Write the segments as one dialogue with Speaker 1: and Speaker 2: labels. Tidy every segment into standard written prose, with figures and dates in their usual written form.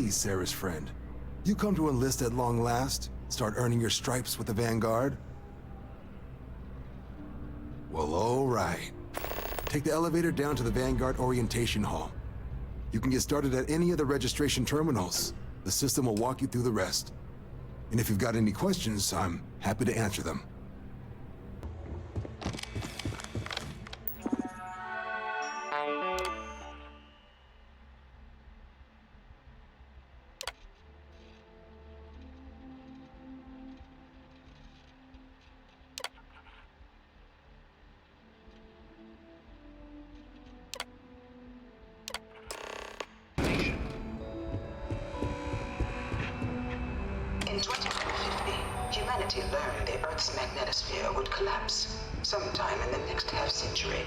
Speaker 1: Hey, Sarah's friend. You come to enlist at long last? Start earning your stripes with the Vanguard? Well, all right. Take the elevator down to the Vanguard Orientation Hall. You can get started at any of the registration terminals. The system will walk you through the rest. And if you've got any questions, I'm happy to answer them.
Speaker 2: In 2150, humanity learned the Earth's magnetosphere would collapse sometime in the next half-century,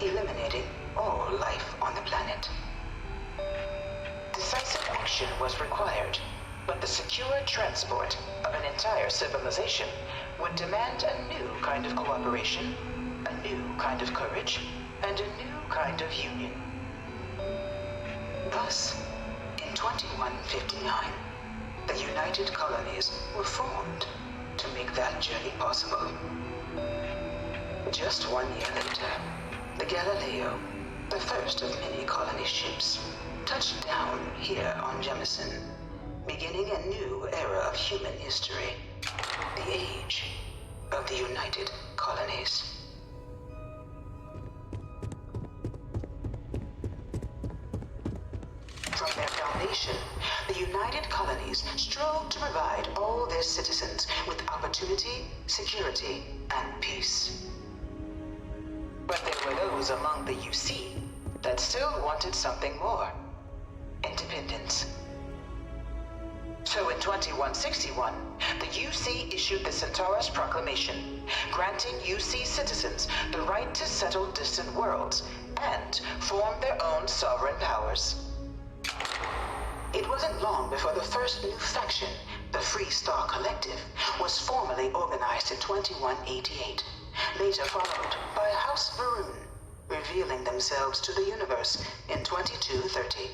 Speaker 2: eliminating all life on the planet. Decisive action was required, but the secure transport of an entire civilization would demand a new kind of cooperation, a new kind of courage, and a new kind of union. Thus, in 2159, the United Colonies were formed to make that journey possible. Just 1 year later, the Galileo, the first of many colony ships, touched down here on Jemison, beginning a new era of human history, the age of the United Colonies. From their foundation, the United Colonies strove to provide all their citizens with opportunity, security, and peace. But there were those among the UC that still wanted something more: independence. So in 2161, the UC issued the Centaurus Proclamation, granting UC citizens the right to settle distant worlds and form their own sovereign powers. It wasn't long before the first new faction, the Free Star Collective, was formally organized in 2188, later followed by House Varun, revealing themselves to the universe in 2230.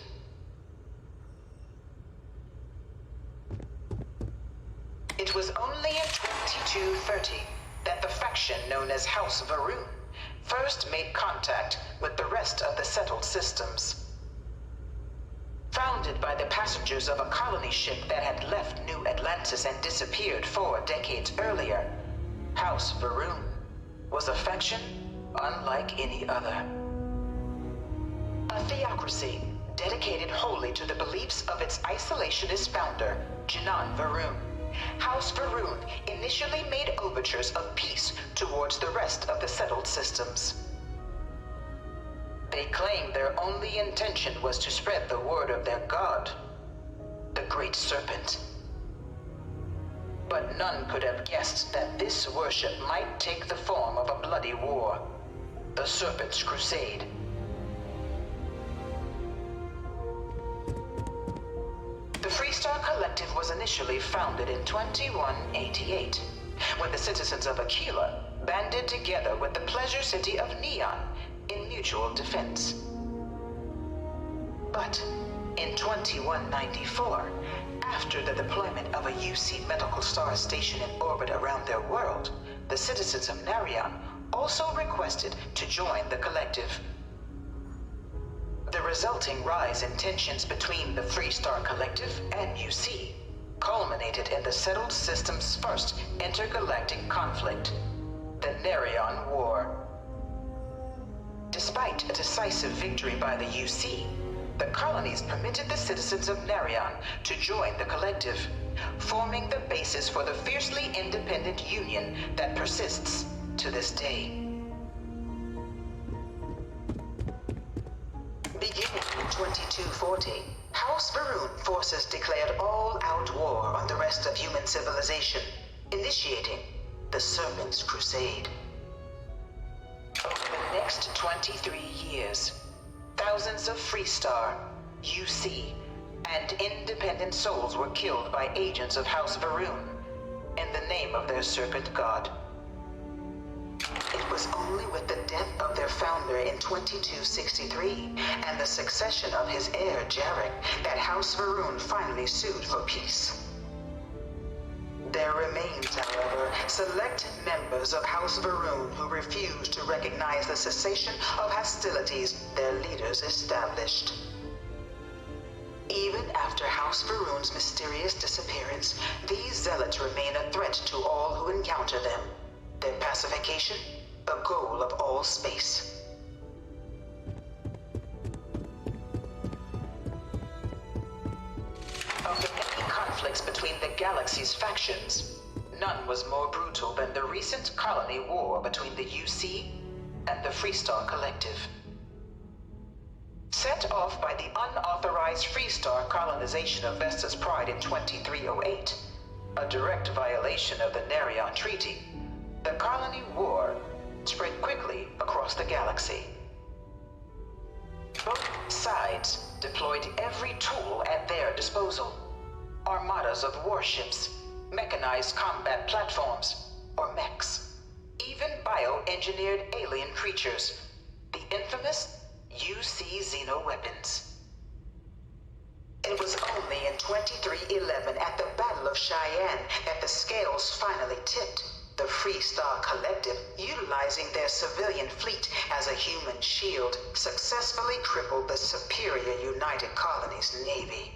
Speaker 2: It was only in 2230 that the faction known as House Varun first made contact with the rest of the settled systems. Founded by the passengers of a colony ship that had left New Atlantis and disappeared 4 decades earlier, House Varun was a faction unlike any other. A theocracy dedicated wholly to the beliefs of its isolationist founder, Janan Varun. House Varun initially made overtures of peace towards the rest of the settled systems. They claimed their only intention was to spread the word of their god, the Great Serpent. But none could have guessed that this worship might take the form of a bloody war, the Serpent's Crusade. The Freestar Collective was initially founded in 2188, when the citizens of Aquila banded together with the pleasure city of Neon in mutual defense. But in 2194, after the deployment of a UC medical star station in orbit around their world, the citizens of Narion also requested to join the collective. The resulting rise in tensions between the Freestar Collective and UC culminated in the settled system's first intergalactic conflict, the Narion War. Despite a decisive victory by the UC, the colonies permitted the citizens of Narion to join the collective, forming the basis for the fiercely independent union that persists to this day. Beginning in 2240, House Varun forces declared all-out war on the rest of human civilization, initiating the Serpent's Crusade. Over the next 23 years, thousands of Freestar, UC, and independent souls were killed by agents of House Varun in the name of their serpent god. It was was only with the death of their founder in 2263 and the succession of his heir, Jarek, that House Varun finally sued for peace. There remains, however, select members of House Varun who refuse to recognize the cessation of hostilities their leaders established. Even after House Varun's mysterious disappearance, these zealots remain a threat to all who encounter them. Their pacification, a goal of all space. Of the many conflicts between the galaxy's factions, none was more brutal than the recent colony war between the UC and the Freestar Collective. Set off by the unauthorized Freestar colonization of Vesta's Pride in 2308, a direct violation of the Nerion Treaty, the colony war spread quickly across the galaxy. Both sides deployed every tool at their disposal. Armadas of warships, mechanized combat platforms, or mechs, even bioengineered alien creatures, the infamous UC xeno-weapons. It was only in 2311 at the Battle of Cheyenne that the scales finally tipped. The Freestar Collective, utilizing their civilian fleet as a human shield, successfully crippled the superior United Colonies Navy.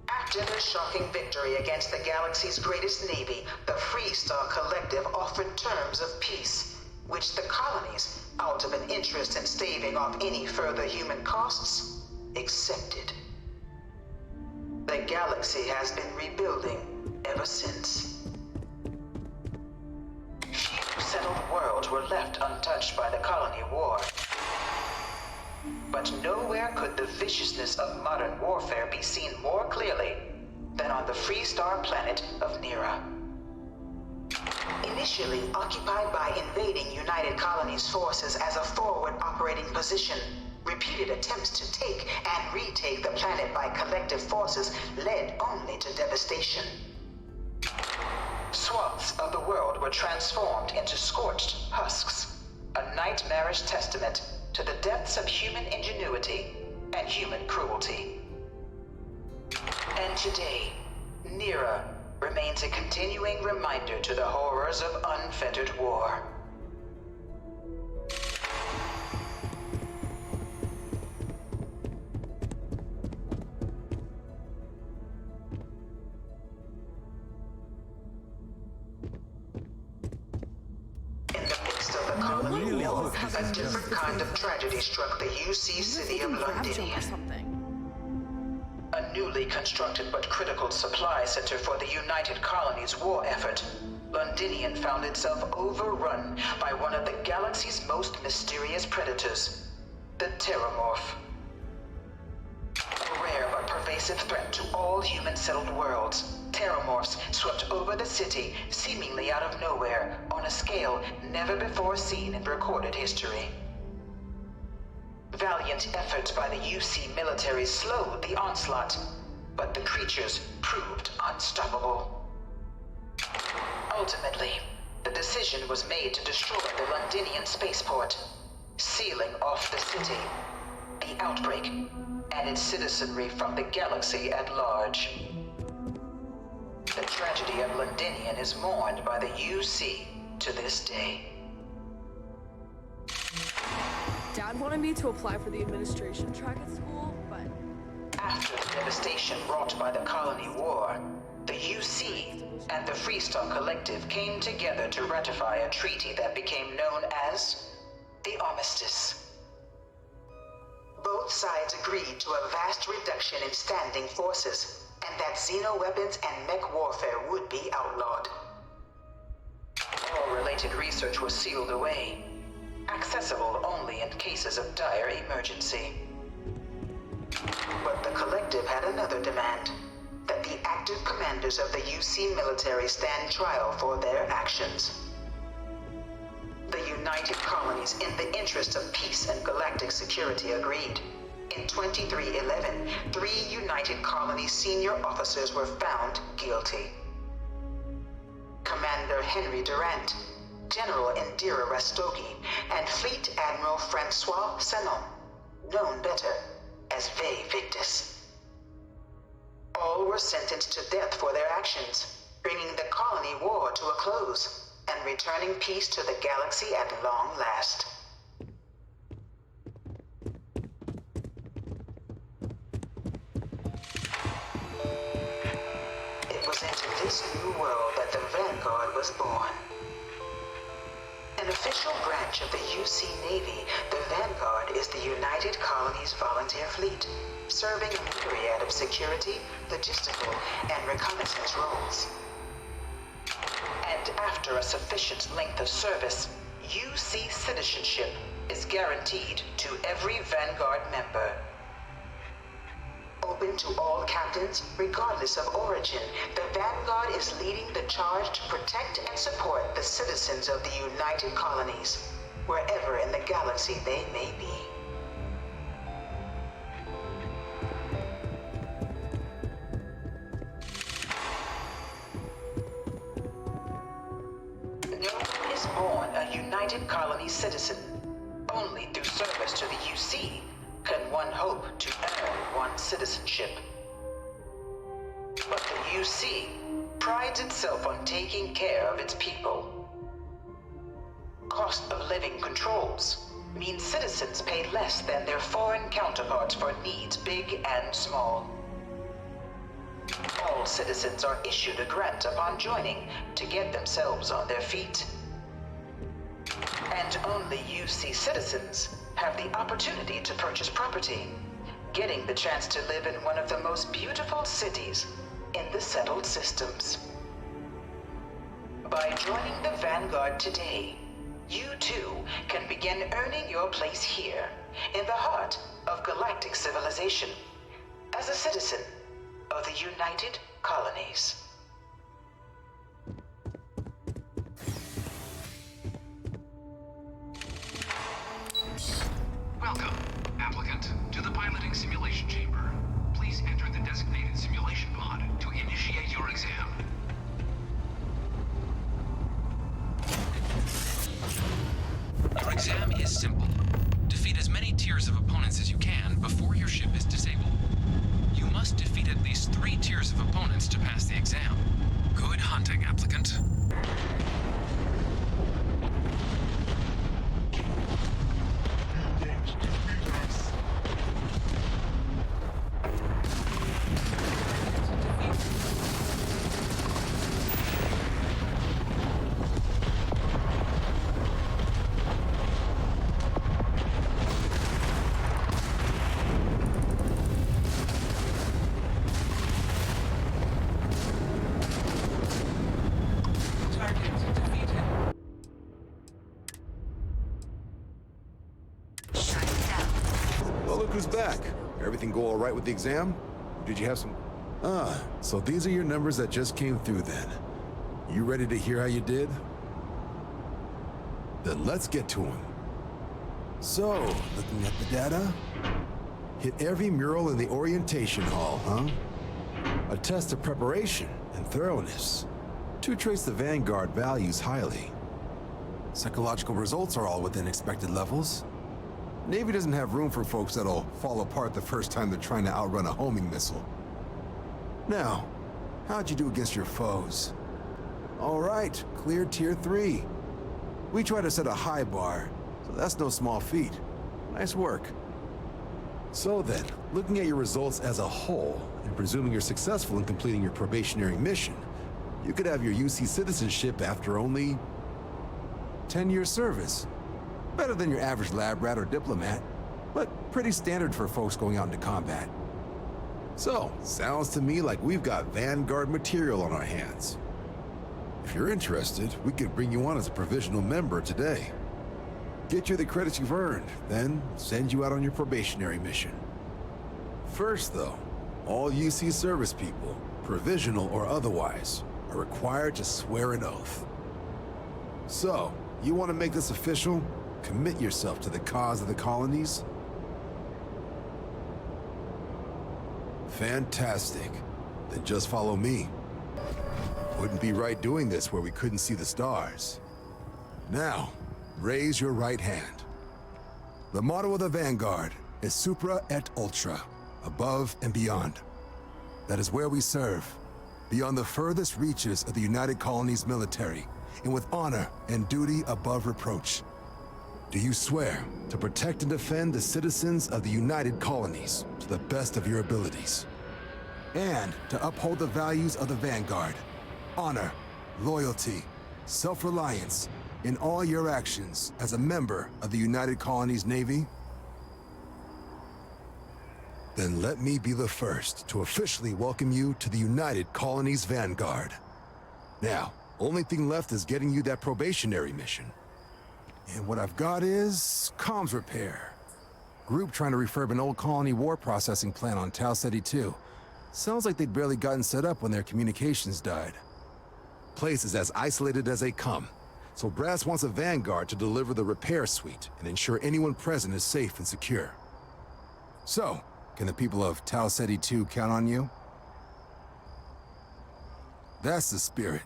Speaker 2: After their shocking victory against the galaxy's greatest navy, the Freestar Collective offered terms of peace, which the colonies, out of an interest in staving off any further human costs, accepted. The galaxy has been rebuilding ever since. Few settled worlds were left untouched by the colony war. But nowhere could the viciousness of modern warfare be seen more clearly than on the Freestar planet of Nera. Initially occupied by invading United Colonies forces as a forward operating position, repeated attempts to take and retake the planet by collective forces led only to devastation. Swaths of the world were transformed into scorched husks, a nightmarish testament to the depths of human ingenuity and human cruelty. And today, Nera remains a continuing reminder to the horrors of unfettered war. A different kind of tragedy struck the UC city of Londinian. A newly constructed but critical supply center for the United Colonies' war effort, Londinian found itself overrun by one of the galaxy's most mysterious predators, the Terramorph. A rare but pervasive threat to all human-settled worlds, Terramorphs swept over the city seemingly out of nowhere on a scale never before seen in recorded history. Valiant efforts by the UC military slowed the onslaught, but the creatures proved unstoppable. Ultimately, the decision was made to destroy the Londinian spaceport, sealing off the city, the outbreak, and its citizenry from the galaxy at large. The tragedy of Londinian is mourned by the UC to this day.
Speaker 3: Dad wanted me to apply for the administration track at school, but...
Speaker 2: After the devastation wrought by the colony war, the UC and the Freestar Collective came together to ratify a treaty that became known as the Armistice. Both sides agreed to a vast reduction in standing forces, and that xeno-weapons and mech warfare would be outlawed. All related research was sealed away, accessible only in cases of dire emergency. But the Collective had another demand, that the active commanders of the UC military stand trial for their actions. The United Colonies, in the interest of peace and galactic security, agreed. In 2311, 3 United Colonies senior officers were found guilty. Commander Henry Durant, General Indira Rastogi, and Fleet Admiral Francois Sanon, known better as Ve Victus. All were sentenced to death for their actions, bringing the colony war to a close, and returning peace to the galaxy at long last. It was into this new world that the Vanguard was born. An official branch of the UC Navy, the Vanguard is the United Colonies Volunteer Fleet, serving a myriad of security, logistical, and reconnaissance roles. And after a sufficient length of service, UC citizenship is guaranteed to every Vanguard member. Open to all captains, regardless of origin, the Vanguard is leading the charge to protect and support the citizens of the United Colonies, wherever in the galaxy they may be. No one is born a United Colony citizen. Only through service to the UC can one hope to earn one's citizenship. But the UC prides itself on taking care of its people. Cost of living controls mean citizens pay less than their foreign counterparts for needs big and small. All citizens are issued a grant upon joining to get themselves on their feet. And only UC citizens have the opportunity to purchase property, getting the chance to live in one of the most beautiful cities in the settled systems. By joining the Vanguard today, you too can begin earning your place here, in the heart of galactic civilization, as a citizen of the United Colonies.
Speaker 4: Welcome, applicant, to the piloting simulation chamber. Please enter the designated simulation pod to initiate your exam. Your exam is simple. Defeat as many tiers of opponents as you can before your ship is disabled. You must defeat at least 3 tiers of opponents to pass the exam. Good hunting, applicant.
Speaker 1: Who's back? Everything go all right with the exam? Did you have some... so these are your numbers that just came through then. You ready to hear how you did? Then let's get to them. So, looking at the data, hit every mural in the orientation hall, huh? A test of preparation and thoroughness. 2 traits the Vanguard values highly. Psychological results are all within expected levels. Navy doesn't have room for folks that'll fall apart the first time they're trying to outrun a homing missile. Now, how'd you do against your foes? All right, clear Tier 3. We try to set a high bar, so that's no small feat. Nice work. So then, looking at your results as a whole, and presuming you're successful in completing your probationary mission, you could have your UC citizenship after only 10 years service. Better than your average lab rat or diplomat, but pretty standard for folks going out into combat. So, sounds to me like we've got Vanguard material on our hands. If you're interested, we could bring you on as a provisional member today. Get you the credits you've earned, then send you out on your probationary mission. First though, all UC service people, provisional or otherwise, are required to swear an oath. So, you want to make this official? Commit yourself to the cause of the colonies? Fantastic. Then just follow me. Wouldn't be right doing this where we couldn't see the stars. Now, raise your right hand. The motto of the Vanguard is Supra et Ultra, above and beyond. That is where we serve, beyond the furthest reaches of the United Colonies military, and with honor and duty above reproach. Do you swear to protect and defend the citizens of the United Colonies to the best of your abilities? And to uphold the values of the Vanguard, honor, loyalty, self-reliance, in all your actions as a member of the United Colonies Navy? Then let me be the first to officially welcome you to the United Colonies Vanguard. Now, only thing left is getting you that probationary mission. And what I've got is comms repair. Group trying to refurb an old colony war processing plant on Tau Ceti 2. Sounds like they'd barely gotten set up when their communications died. Place is as isolated as they come, so Brass wants a Vanguard to deliver the repair suite and ensure anyone present is safe and secure. So, can the people of Tau Ceti 2 count on you? That's the spirit.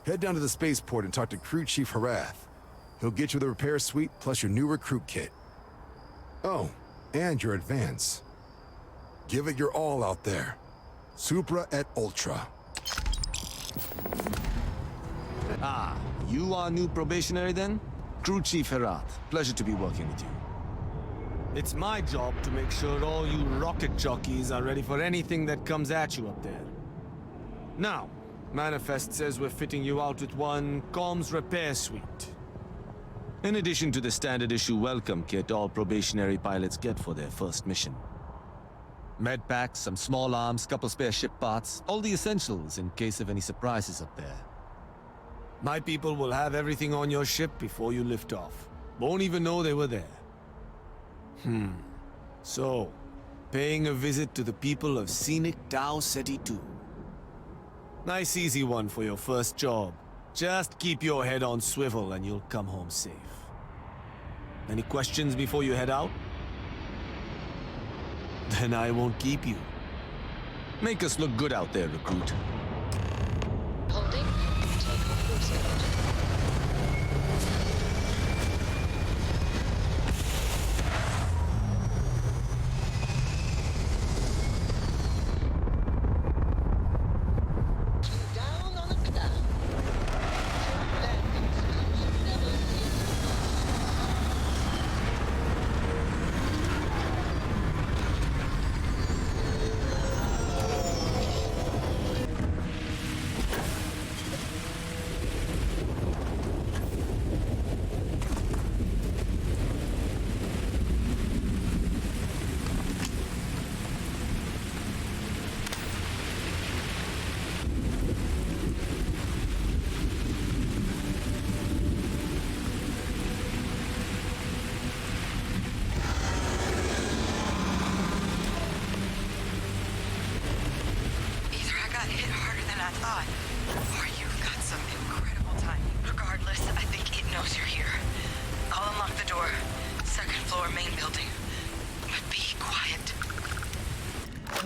Speaker 1: Head down to the spaceport and talk to Crew Chief Harath. He'll get you the repair suite plus your new recruit kit. Oh, and your advance. Give it your all out there. Supra et Ultra.
Speaker 5: Ah, you are new probationary then? Crew Chief Harath, pleasure to be working with you. It's my job to make sure all you rocket jockeys are ready for anything that comes at you up there. Now, Manifest says we're fitting you out with one comms repair suite. In addition to the standard issue welcome kit all probationary pilots get for their first mission. Med packs, some small arms, couple spare ship parts, all the essentials in case of any surprises up there. My people will have everything on your ship before you lift off. Won't even know they were there. So, paying a visit to the people of scenic Tau Ceti 2. Nice easy one for your first job. Just keep your head on swivel and you'll come home safe. Any questions before you head out? Then I won't keep you. Make us look good out there, recruit.
Speaker 6: Holding. Take off course code. Down on the cloud. Landing sounds you've never seen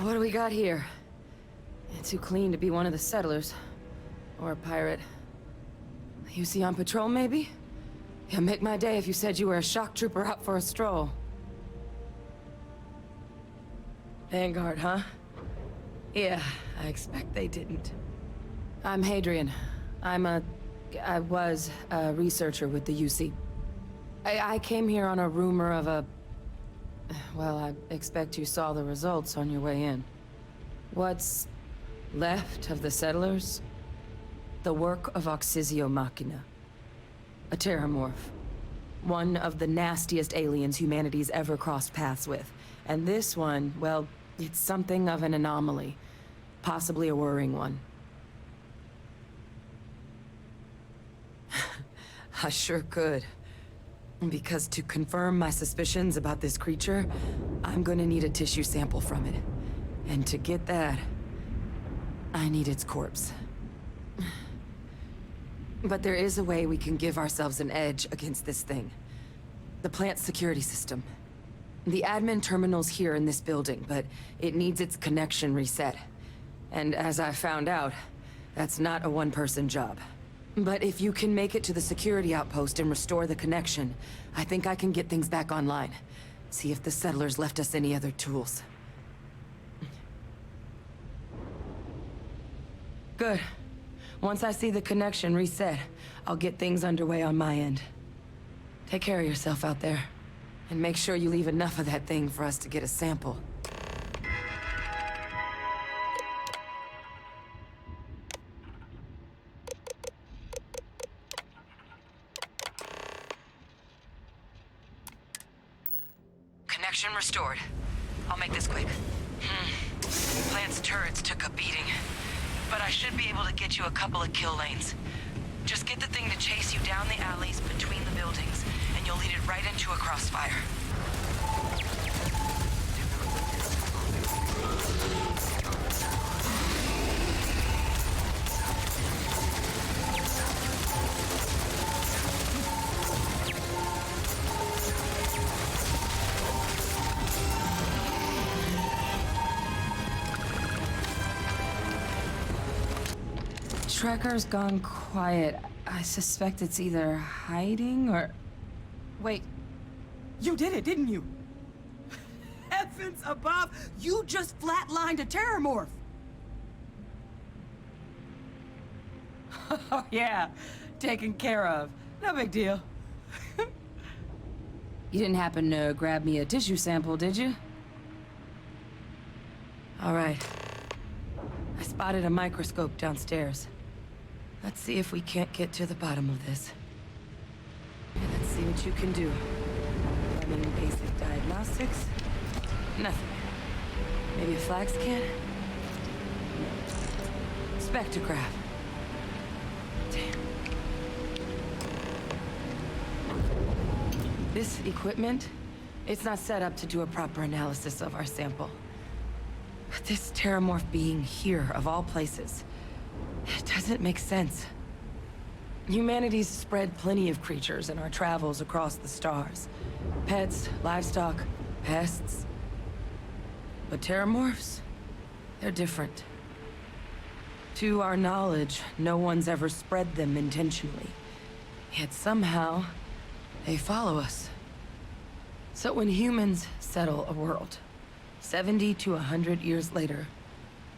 Speaker 7: What do we got here? Too clean to be one of the settlers. Or a pirate. UC on patrol, maybe? Yeah, make my day if you said you were a shock trooper out for a stroll. Vanguard, huh? Yeah, I expect they didn't. I'm Hadrian. I was a researcher with the UC. I came here on a rumor of a... Well, I expect you saw the results on your way in. What's left of the settlers? The work of Oxysio Machina. A terramorph. One of the nastiest aliens humanity's ever crossed paths with. And this one, well, it's something of an anomaly. Possibly a worrying one. I sure could. Because to confirm my suspicions about this creature, I'm gonna need a tissue sample from it. And to get that, I need its corpse. But there is a way we can give ourselves an edge against this thing. The plant's security system. The admin terminal's here in this building, but it needs its connection reset. And as I found out, that's not a one-person job. But if you can make it to the security outpost and restore the connection, I think I can get things back online. See if the settlers left us any other tools. Good. Once I see the connection reset, I'll get things underway on my end. Take care of yourself out there. And make sure you leave enough of that thing for us to get a sample. Connection restored. I'll make this quick. Plant's turrets took a beating, but I should be able to get you a couple of kill lanes. Just get the thing to chase you down the alleys between the buildings, and you'll lead it right into a crossfire. Trekker's gone quiet. I suspect it's either hiding or... Wait. You did it, didn't you? Heavens above! You just flatlined a terramorph! Oh, yeah. Taken care of. No big deal. You didn't happen to grab me a tissue sample, did you? All right. I spotted a microscope downstairs. Let's see if we can't get to the bottom of this. Let's see what you can do. Running basic diagnostics. Nothing. Maybe a flag scan? Spectrograph. Damn. This equipment, it's not set up to do a proper analysis of our sample. But this terramorph being here, of all places, it doesn't make sense. Humanity's spread plenty of creatures in our travels across the stars. Pets, livestock, pests. But terramorphs, they're different. To our knowledge, no one's ever spread them intentionally. Yet somehow, they follow us. So when humans settle a world, 70 to 100 years later,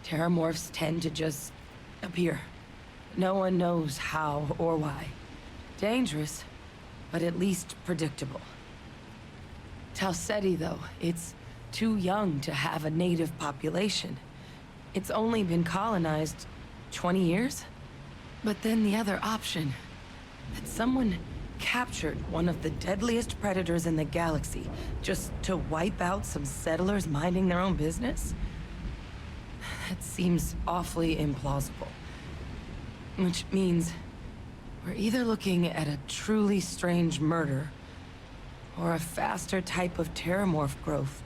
Speaker 7: terramorphs tend to just appear. No one knows how or why. Dangerous, but at least predictable. Talseti, though, it's too young to have a native population. It's only been colonized 20 years? But then the other option, that someone captured one of the deadliest predators in the galaxy just to wipe out some settlers minding their own business? That seems awfully implausible. Which means we're either looking at a truly strange murder or a faster type of terramorph growth,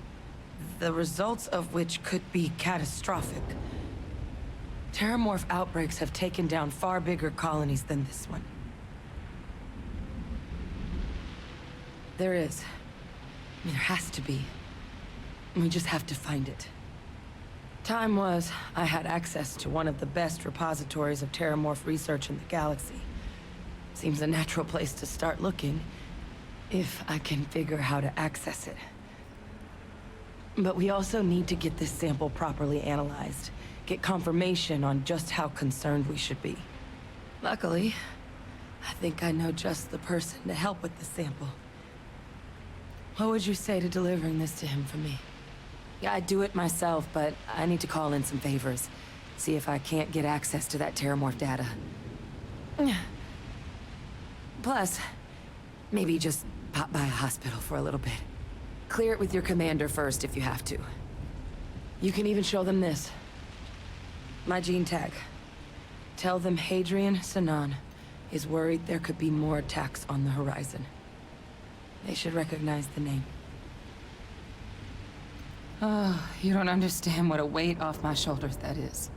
Speaker 7: the results of which could be catastrophic. Terramorph outbreaks have taken down far bigger colonies than this one. There is. There has to be. We just have to find it. Time was, I had access to one of the best repositories of terramorph research in the galaxy. Seems a natural place to start looking, if I can figure how to access it. But we also need to get this sample properly analyzed, get confirmation on just how concerned we should be. Luckily, I think I know just the person to help with the sample. What would you say to delivering this to him for me? Yeah, I'd do it myself, but I need to call in some favors. See if I can't get access to that terramorph data. Plus, maybe just pop by a hospital for a little bit. Clear it with your commander first if you have to. You can even show them this. My gene tag. Tell them Hadrian Sinan is worried there could be more attacks on the horizon. They should recognize the name. Oh, you don't understand what a weight off my shoulders that is.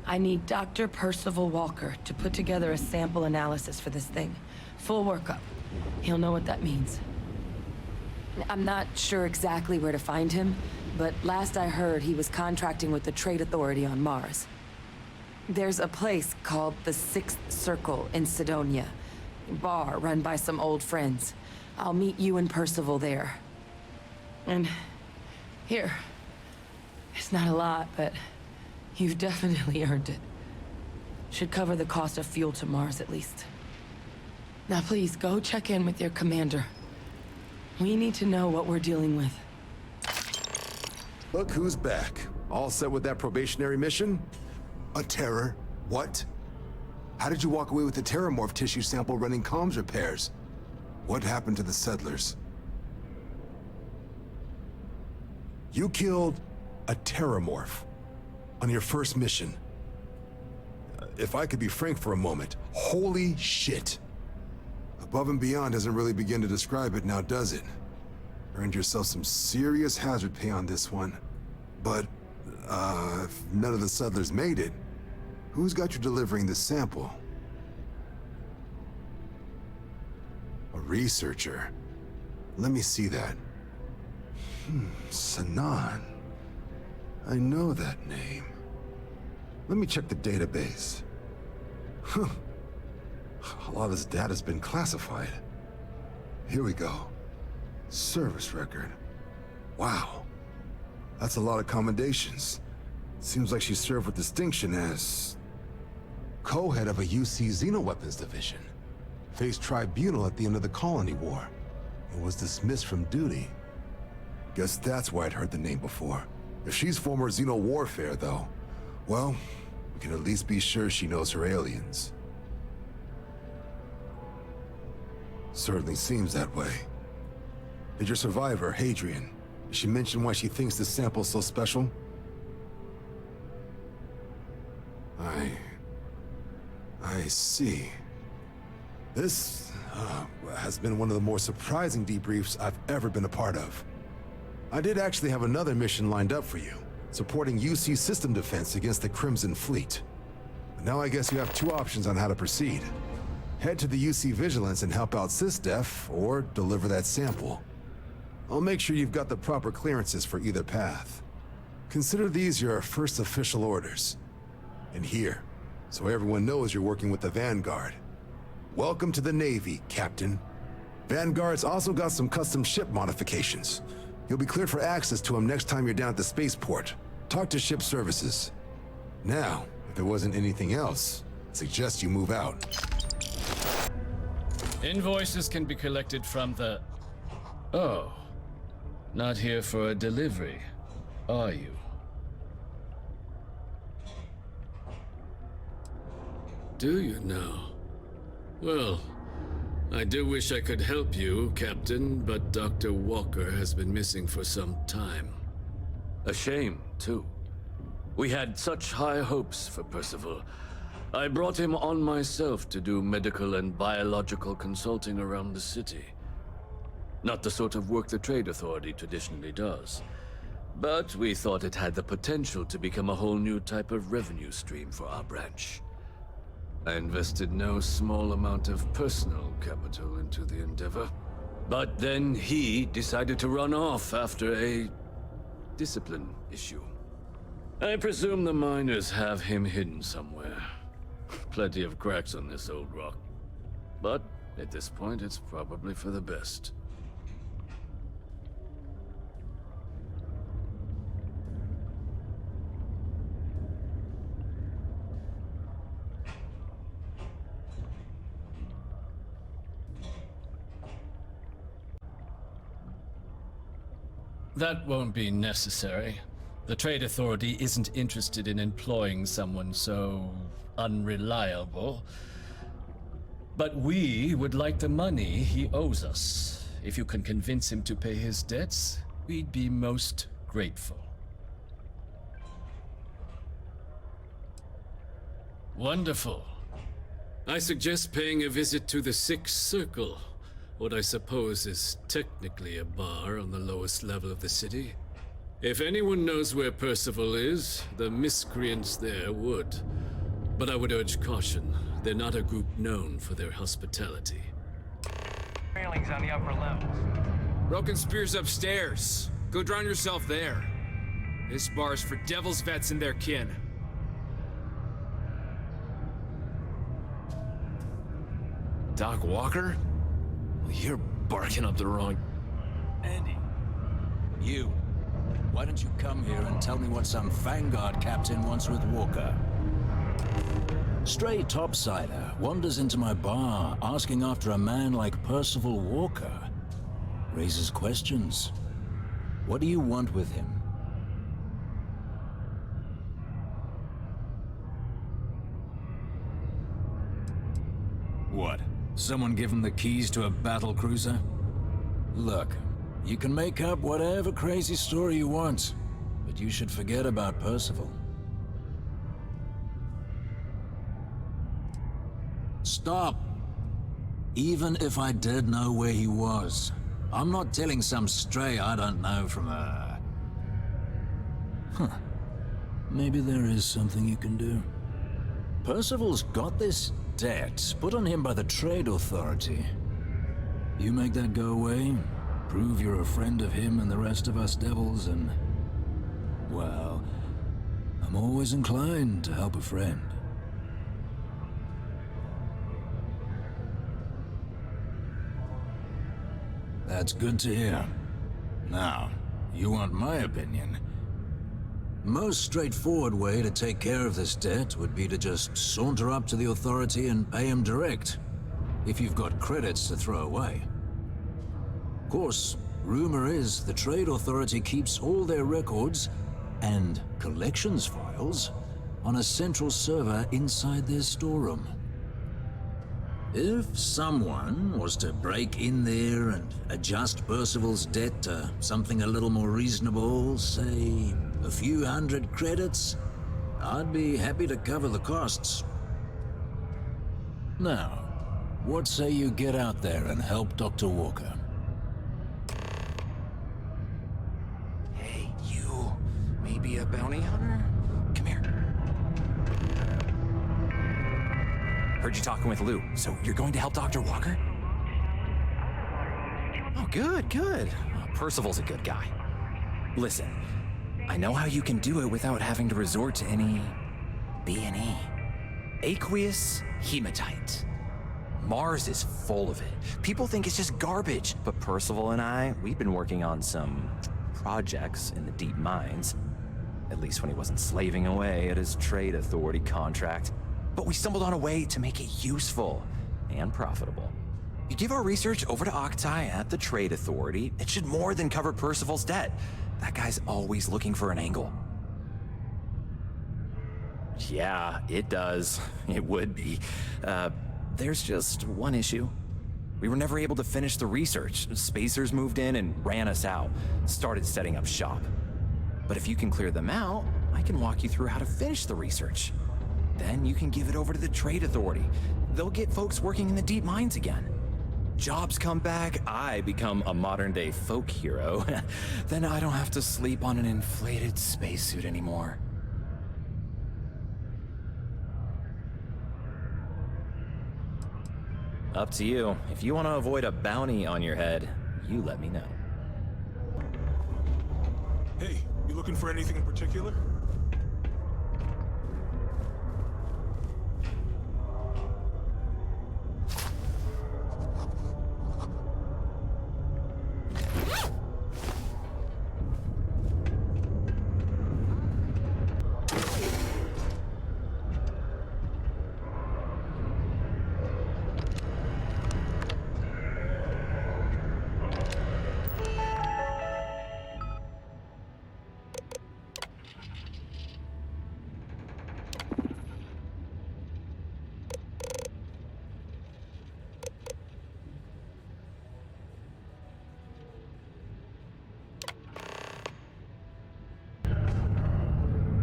Speaker 7: I need Dr. Percival Walker to put together a sample analysis for this thing. Full workup. He'll know what that means. I'm not sure exactly where to find him, but last I heard he was contracting with the Trade Authority on Mars. There's a place called the Sixth Circle in Sidonia. Bar run by some old friends. I'll meet you and Percival there. And here. It's not a lot, but you've definitely earned it. Should cover the cost of fuel to Mars at least. Now please, go check in with your commander. We need to know what we're dealing with.
Speaker 1: Look who's back. All set with that probationary mission? A terror? What? How did you walk away with the terramorph tissue sample running comms repairs? What happened to the settlers? You killed a terramorph on your first mission. If I could be frank for a moment, holy shit. Above and beyond doesn't really begin to describe it now, does it? Earned yourself some serious hazard pay on this one. But, if none of the settlers made it, who's got you delivering this sample? A researcher. Let me see that. Sanan. I know that name. Let me check the database. Huh. A lot of this data's been classified. Here we go. Service record. Wow. That's a lot of commendations. Seems like she served with distinction as co-head of a UC Xenoweapons division. Faced tribunal at the end of the Colony War and was dismissed from duty. Guess that's why I'd heard the name before. If she's former Xeno warfare, though, well, we can at least be sure she knows her aliens. Certainly seems that way. Did your survivor, Hadrian, did she mention why she thinks this sample's so special? I see. This has been one of the more surprising debriefs I've ever been a part of. I did actually have another mission lined up for you, supporting UC system defense against the Crimson Fleet. But now I guess you have two options on how to proceed. Head to the UC Vigilance and help out SysDef, or deliver that sample. I'll make sure you've got the proper clearances for either path. Consider these your first official orders. And here, so everyone knows you're working with the Vanguard. Welcome to the Navy, Captain. Vanguard's also got some custom ship modifications. You'll be cleared for access to them next time you're down at the spaceport. Talk to ship services. Now, if there wasn't anything else, I suggest you move out.
Speaker 8: Invoices can be collected from the... Oh. Not here for a delivery, are you?
Speaker 9: Do you now? Well, I do wish I could help you, Captain, but Dr. Walker has been missing for some time.
Speaker 10: A shame, too. We had such high hopes for Percival. I brought him on myself to do medical and biological consulting around the city. Not the sort of work the Trade Authority traditionally does. But we thought it had the potential to become a whole new type of revenue stream for our branch. I invested no small amount of personal capital into the endeavor. But then he decided to run off after a discipline issue. I presume the miners have him hidden somewhere. Plenty of cracks on this old rock. But at this point, it's probably for the best.
Speaker 8: That won't be necessary. The Trade Authority isn't interested in employing someone so unreliable. But we would like the money he owes us. If you can convince him to pay his debts, we'd be most grateful.
Speaker 9: Wonderful. I suggest paying a visit to the Sixth Circle, what I suppose is technically a bar on the lowest level of the city. If anyone knows where Percival is, the miscreants there would. But I would urge caution. They're not a group known for their hospitality.
Speaker 11: Railings on the upper levels.
Speaker 4: Broken Spear's upstairs. Go drown yourself there. This bar's for Devil's vets and their kin.
Speaker 12: Doc Walker? You're barking up the wrong...
Speaker 13: Andy, you. Why don't you come here and tell me what some Vanguard captain wants with Walker? Stray topsider wanders into my bar asking after a man like Percival Walker. Raises questions. What do you want with him? What? Someone give him the keys to a battle cruiser? Look, you can make up whatever crazy story you want, but you should forget about Percival. Stop! Even if I did know where he was, I'm not telling some stray I don't know from a... Huh. Maybe there is something you can do. Percival's got this debt put on him by the Trade Authority. You make that go away, prove you're a friend of him and the rest of us devils, and... well, I'm always inclined to help a friend. That's good to hear. Now, you want my opinion? Most straightforward way to take care of this debt would be to just saunter up to the authority and pay him direct, if you've got credits to throw away. Of course, rumor is the Trade Authority keeps all their records and collections files on a central server inside their storeroom. If someone was to break in there and adjust Percival's debt to something a little more reasonable, say a few hundred credits, I'd be happy to cover the costs. Now, what say you get out there and help Dr. Walker?
Speaker 12: Hey, you. Maybe a bounty hunter? Come here. Heard you talking with Lou, so you're going to help Dr. Walker? Oh, good, good. Percival's a good guy. Listen, I know how you can do it without having to resort to any... B&E. Aqueous hematite. Mars is full of it. People think it's just garbage, but Percival and I, we've been working on some projects in the deep mines. At least when he wasn't slaving away at his Trade Authority contract. But we stumbled on a way to make it useful and profitable. You give our research over to Octai at the Trade Authority, it should more than cover Percival's debt. That guy's always looking for an angle. Yeah, it does. It would be. There's just one issue. We were never able to finish the research. Spacers moved in and ran us out. Started setting up shop. But if you can clear them out, I can walk you through how to finish the research. Then you can give it over to the Trade Authority. They'll get folks working in the deep mines again. Jobs come back, I become a modern-day folk hero. Then I don't have to sleep on an inflated spacesuit anymore. Up to you. If you want to avoid a bounty on your head, you let me know.
Speaker 14: Hey, you looking for anything in particular?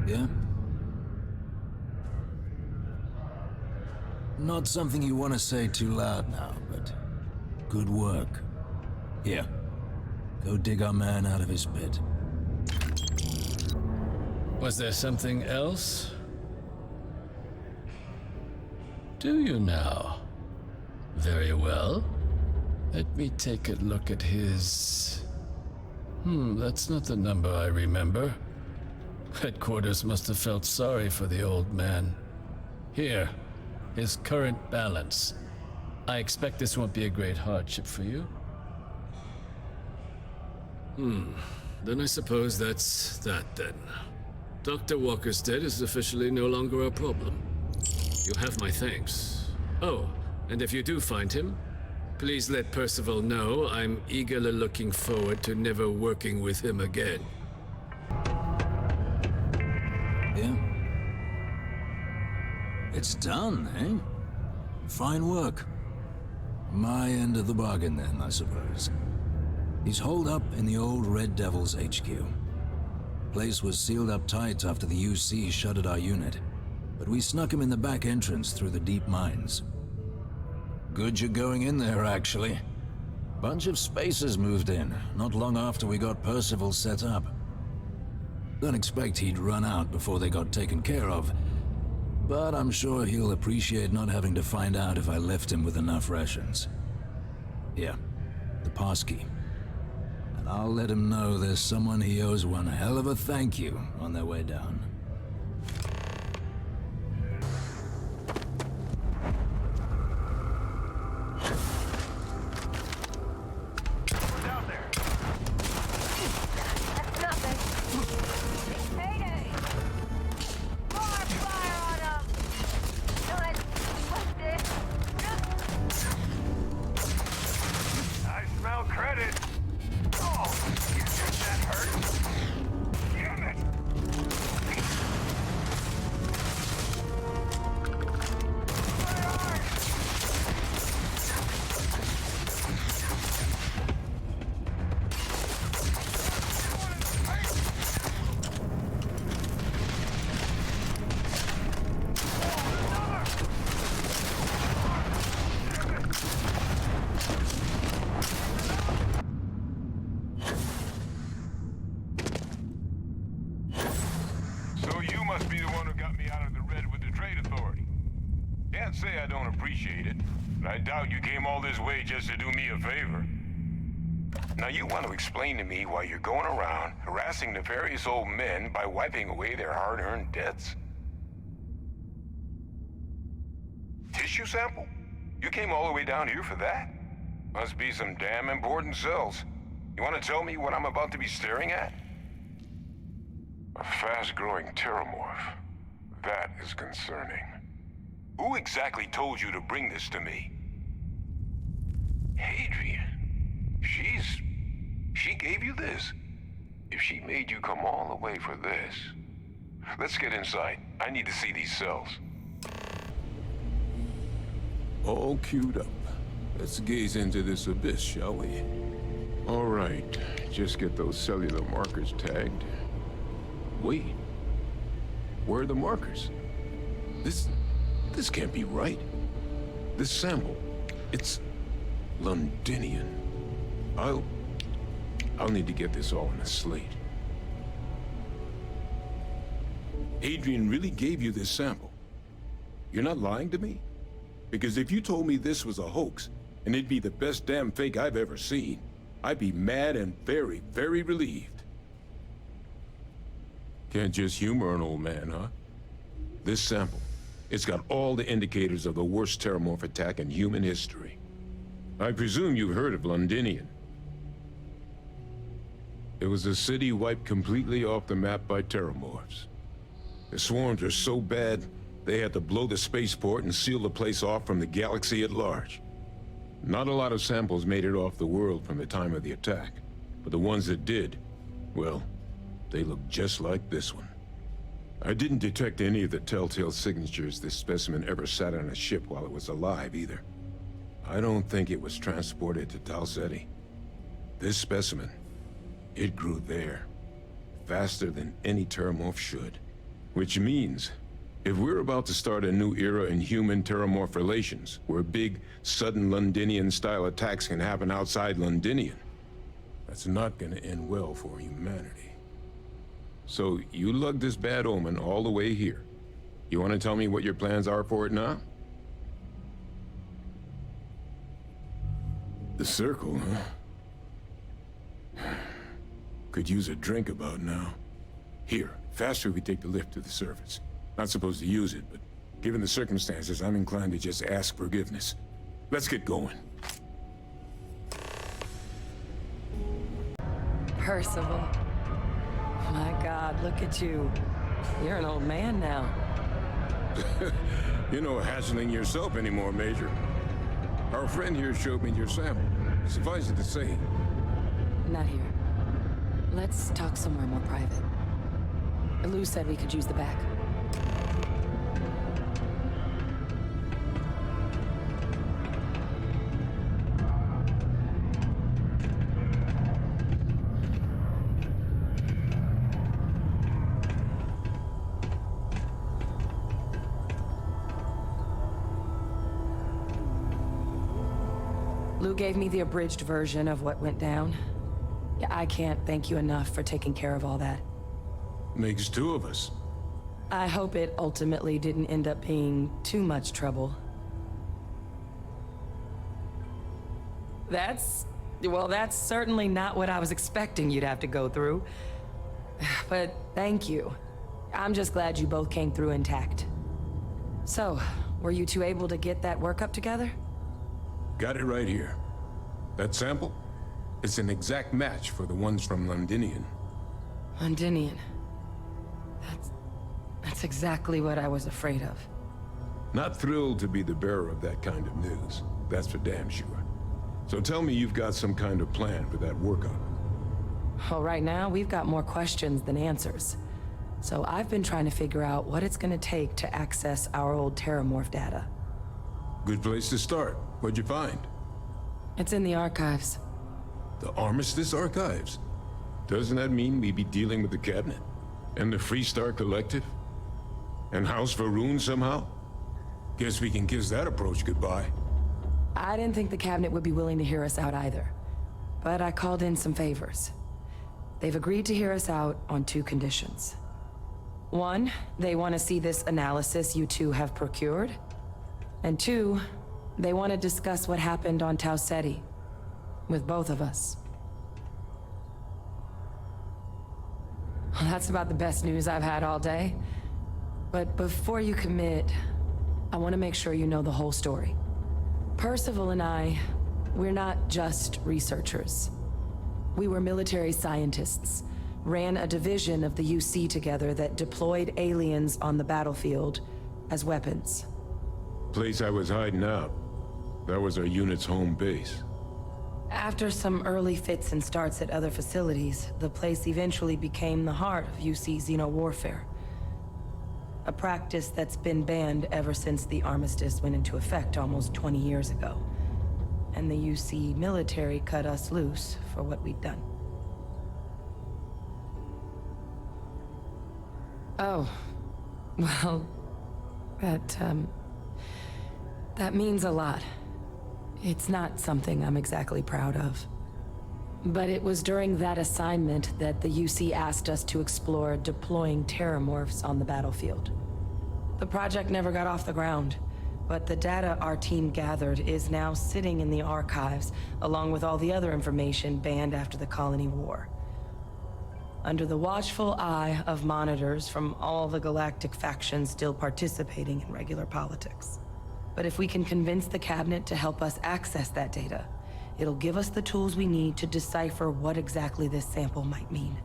Speaker 13: Yeah? Not something you want to say too loud now, but good work. Here, go dig our man out of his pit.
Speaker 8: Was there something else? Do you now? Very well. Let me take a look at his... that's not the number I remember. Headquarters must have felt sorry for the old man. Here, his current balance. I expect this won't be a great hardship for you.
Speaker 9: Then I suppose that's that then. Dr. Walker's dead is officially no longer a problem. You have my thanks. Oh, and if you do find him, please let Percival know I'm eagerly looking forward to never working with him again.
Speaker 13: Yeah. It's done, eh? Fine work. My end of the bargain then, I suppose. He's holed up in the old Red Devil's HQ. Place was sealed up tight after the UC shuttered our unit, but we snuck him in the back entrance through the deep mines. Good you're going in there, actually. Bunch of spacers moved in, not long after we got Percival set up. Don't expect he'd run out before they got taken care of, but I'm sure he'll appreciate not having to find out if I left him with enough rations. Yeah, the passkey. And I'll let him know there's someone he owes one hell of a thank you on their way down.
Speaker 15: I doubt you came all this way just to do me a favor. Now you want to explain to me why you're going around harassing nefarious old men by wiping away their hard-earned debts? Tissue sample? You came all the way down here for that? Must be some damn important cells. You want to tell me what I'm about to be staring at? A fast-growing terramorph. That is concerning. Who exactly told you to bring this to me? Hadrian. She gave you this? If she made you come all the way for this... Let's get inside. I need to see these cells.
Speaker 14: All queued up. Let's gaze into this abyss, shall we? All right, just get those cellular markers tagged. Wait, where are the markers? This can't be right. This sample, it's Londinian. I'll need to get this all in a slate. Adrian really gave you this sample. You're not lying to me? Because if you told me this was a hoax, and it'd be the best damn fake I've ever seen, I'd be mad and very, very relieved. Can't just humor an old man, huh? This sample, it's got all the indicators of the worst terramorph attack in human history. I presume you've heard of Londinian. It was a city wiped completely off the map by terramorphs. The swarms are so bad, they had to blow the spaceport and seal the place off from the galaxy at large. Not a lot of samples made it off the world from the time of the attack, but the ones that did, well, they look just like this one. I didn't detect any of the telltale signatures this specimen ever sat on a ship while it was alive, either. I don't think it was transported to Talsetti. This specimen, it grew there, faster than any terramorph should. Which means, if we're about to start a new era in human-terramorph relations, where big, sudden Londinian-style attacks can happen outside Londinian, that's not gonna end well for humanity. So, you lugged this bad omen all the way here. You want to tell me what your plans are for it now? The circle, huh? Could use a drink about now. Here, faster we take the lift to the surface. Not supposed to use it, but given the circumstances, I'm inclined to just ask forgiveness. Let's get going.
Speaker 7: Percival. My God, look at you. You're an old man now.
Speaker 14: You're no hassling yourself anymore, Major. Our friend here showed me your sample. Suffice it to say.
Speaker 7: Not here. Let's talk somewhere more private. Lou said we could use the back. Lou gave me the abridged version of what went down. Yeah, I can't thank you enough for taking care of all that.
Speaker 14: Makes two of us.
Speaker 7: I hope it ultimately didn't end up being too much trouble. That's certainly not what I was expecting you'd have to go through. But thank you. I'm just glad you both came through intact. So, were you two able to get that workup together?
Speaker 14: Got it right here. That sample? It's an exact match for the ones from Londinian.
Speaker 7: Londinian. That's exactly what I was afraid of.
Speaker 14: Not thrilled to be the bearer of that kind of news. That's for damn sure. So tell me you've got some kind of plan for that workup.
Speaker 7: Well, right now, we've got more questions than answers. So I've been trying to figure out what it's gonna take to access our old Terramorph data.
Speaker 14: Good place to start. What'd you find?
Speaker 7: It's in the archives.
Speaker 14: The Armistice Archives? Doesn't that mean we'd be dealing with the Cabinet? And the Freestar Collective? And House Varun somehow? Guess we can kiss that approach goodbye.
Speaker 7: I didn't think the Cabinet would be willing to hear us out either. But I called in some favors. They've agreed to hear us out on two conditions. One, they want to see this analysis you two have procured. And two, they want to discuss what happened on Tau Ceti. With both of us. Well, that's about the best news I've had all day. But before you commit, I want to make sure you know the whole story. Percival and I, we're not just researchers. We were military scientists, ran a division of the UC together that deployed aliens on the battlefield as weapons.
Speaker 14: Place I was hiding out. That was our unit's home base.
Speaker 7: After some early fits and starts at other facilities, the place eventually became the heart of UC xeno-warfare. A practice that's been banned ever since the armistice went into effect almost 20 years ago. And the UC military cut us loose for what we'd done. Oh, well, that means a lot. It's not something I'm exactly proud of. But it was during that assignment that the UC asked us to explore deploying terramorphs on the battlefield. The project never got off the ground, but the data our team gathered is now sitting in the archives, along with all the other information banned after the Colony War. Under the watchful eye of monitors from all the galactic factions still participating in regular politics. But if we can convince the Cabinet to help us access that data, it'll give us the tools we need to decipher what exactly this sample might mean.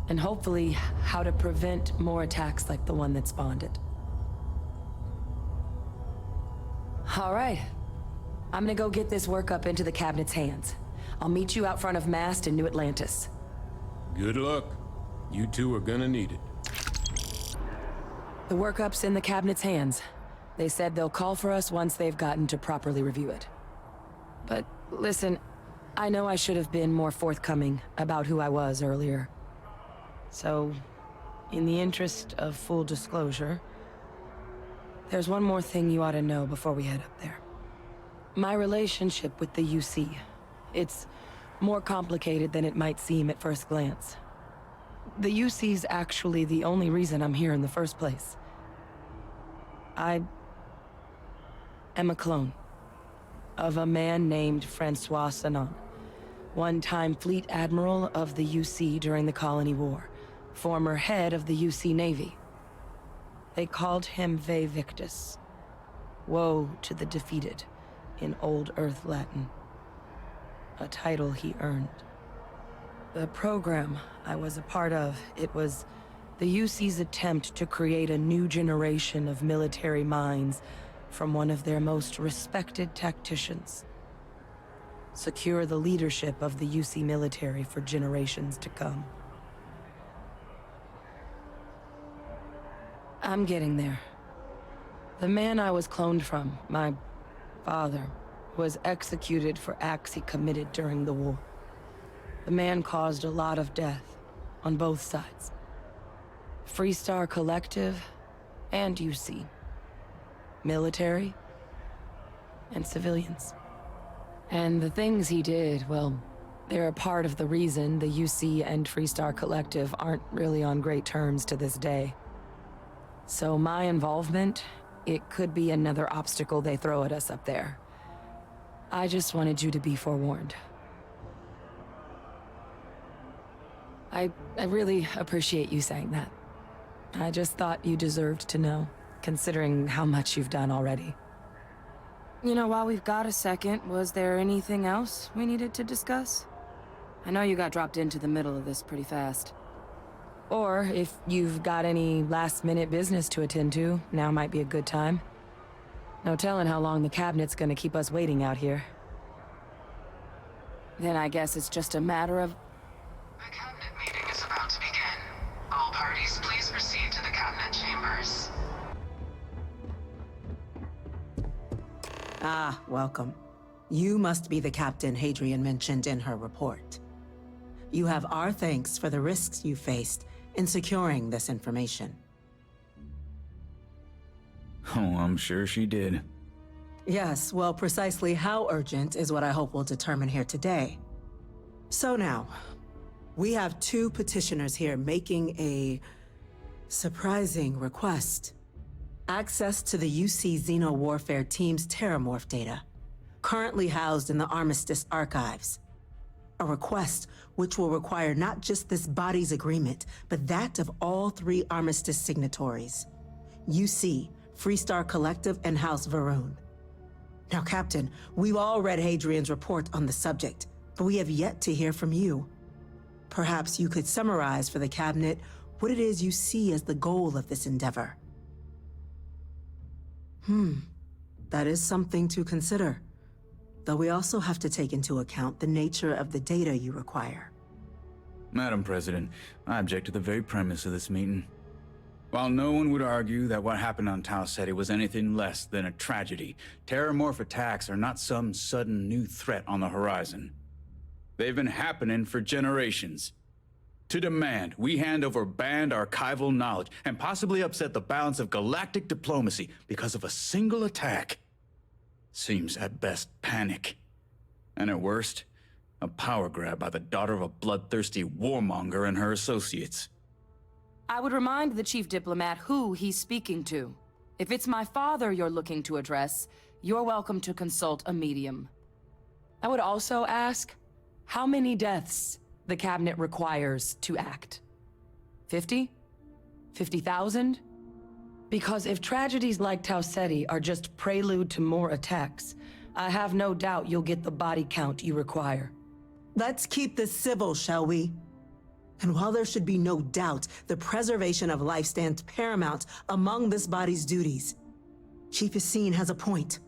Speaker 7: And hopefully, how to prevent more attacks like the one that spawned it. All right. I'm gonna go get this workup into the Cabinet's hands. I'll meet you out front of Mast in New Atlantis.
Speaker 14: Good luck. You two are gonna need it.
Speaker 7: The workup's in the Cabinet's hands. They said they'll call for us once they've gotten to properly review it. But listen, I know I should have been more forthcoming about who I was earlier. So, in the interest of full disclosure, there's one more thing you ought to know before we head up there. My relationship with the UC, it's more complicated than it might seem at first glance. The UC's actually the only reason I'm here in the first place. I am a clone of a man named Francois Sanon, one-time fleet admiral of the UC during the Colony War, former head of the UC Navy. They called him Ve Victus. Woe to the defeated, in Old Earth Latin. A title he earned. The program I was a part of, it was the UC's attempt to create a new generation of military minds from one of their most respected tacticians. Secure the leadership of the UC military for generations to come. I'm getting there. The man I was cloned from, my father, was executed for acts he committed during the war. The man caused a lot of death, on both sides. Freestar Collective and UC. Military and civilians. And the things he did, well, they're a part of the reason the UC and Freestar Collective aren't really on great terms to this day. So my involvement, it could be another obstacle they throw at us up there. I just wanted you to be forewarned. I really appreciate you saying that. I just thought you deserved to know, considering how much you've done already. You know, while we've got a second, was there anything else we needed to discuss? I know you got dropped into the middle of this pretty fast. Or if you've got any last-minute business to attend to, now might be a good time. No telling how long the cabinet's gonna keep us waiting out here. Then I guess it's just a matter of...
Speaker 2: The cabinet meeting is about to begin. All parties, please proceed to the cabinet chambers.
Speaker 16: Ah, welcome. You must be the captain Hadrian mentioned in her report. You have our thanks for the risks you faced in securing this information.
Speaker 12: Oh, I'm sure she did.
Speaker 16: Yes, well, precisely how urgent is what I hope we'll determine here today. So now, we have two petitioners here making a surprising request. Access to the UC Xeno Warfare Team's Terramorph data, currently housed in the Armistice archives. A request which will require not just this body's agreement, but that of all three Armistice signatories. UC, Freestar Collective, and House Varun. Now, Captain, we've all read Hadrian's report on the subject, but we have yet to hear from you. Perhaps you could summarize for the Cabinet what it is you see as the goal of this endeavor. That is something to consider. Though we also have to take into account the nature of the data you require.
Speaker 12: Madam President, I object to the very premise of this meeting. While no one would argue that what happened on Tau Ceti was anything less than a tragedy, Terramorph attacks are not some sudden new threat on the horizon. They've been happening for generations. To demand we hand over banned archival knowledge and possibly upset the balance of galactic diplomacy because of a single attack seems at best panic. And at worst, a power grab by the daughter of a bloodthirsty warmonger and her associates.
Speaker 7: I would remind the chief diplomat who he's speaking to. If it's my father you're looking to address, you're welcome to consult a medium. I would also ask, how many deaths the Cabinet requires to act? 50? 50,000? Because if tragedies like Tau Ceti are just prelude to more attacks, I have no doubt you'll get the body count you require.
Speaker 16: Let's keep this civil, shall we? And while there should be no doubt the preservation of life stands paramount among this body's duties, Chief Yassine has a point.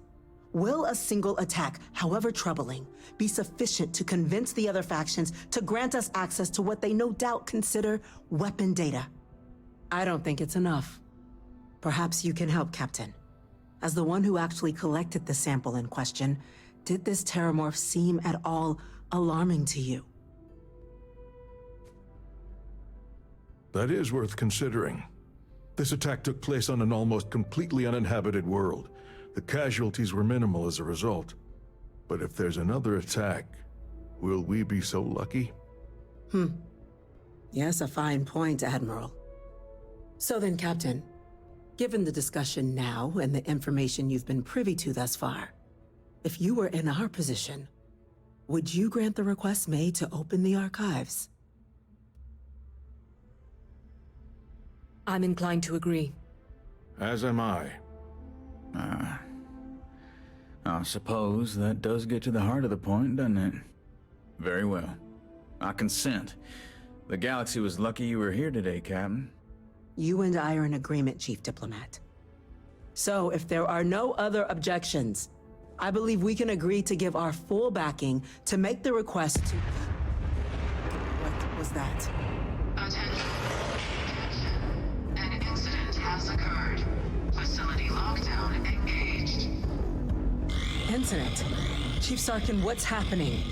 Speaker 16: Will a single attack, however troubling, be sufficient to convince the other factions to grant us access to what they no doubt consider weapon data? I don't think it's enough. Perhaps you can help, Captain. As the one who actually collected the sample in question, did this Terramorph seem at all alarming to you?
Speaker 17: That is worth considering. This attack took place on an almost completely uninhabited world. The casualties were minimal as a result. But if there's another attack, will we be so lucky?
Speaker 16: Yes, a fine point, Admiral. So then, Captain, given the discussion now and the information you've been privy to thus far, if you were in our position, would you grant the request made to open the archives?
Speaker 7: I'm inclined to agree.
Speaker 17: As am I.
Speaker 18: I suppose that does get to the heart of the point, doesn't it? Very well. I consent. The galaxy was lucky you were here today, Captain.
Speaker 16: You and I are in agreement, Chief Diplomat. So, if there are no other objections, I believe we can agree to give our full backing to make the request to... What was that?
Speaker 2: Attention. An incident has occurred. Facility lockdown engaged.
Speaker 16: Incident? Chief Sarkin, what's happening?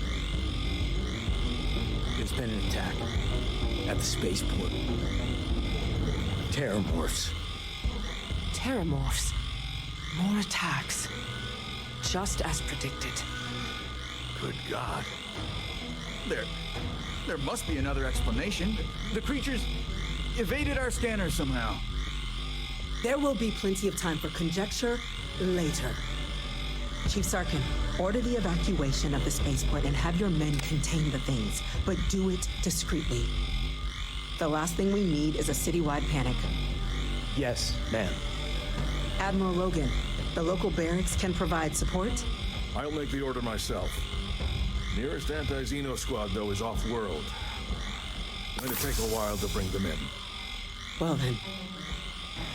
Speaker 5: There's been an attack at the spaceport. Terramorphs.
Speaker 7: Terramorphs. More attacks. Just as predicted.
Speaker 18: Good God. There must be another explanation. The creatures evaded our scanners somehow.
Speaker 16: There will be plenty of time for conjecture later. Chief Sarkin, order the evacuation of the spaceport and have your men contain the things, but do it discreetly. The last thing we need is a citywide panic.
Speaker 5: Yes, ma'am.
Speaker 16: Admiral Logan, the local barracks can provide support?
Speaker 17: I'll make the order myself. Nearest anti-Xeno squad, though, is off-world. Going to take a while to bring them in.
Speaker 16: Well then,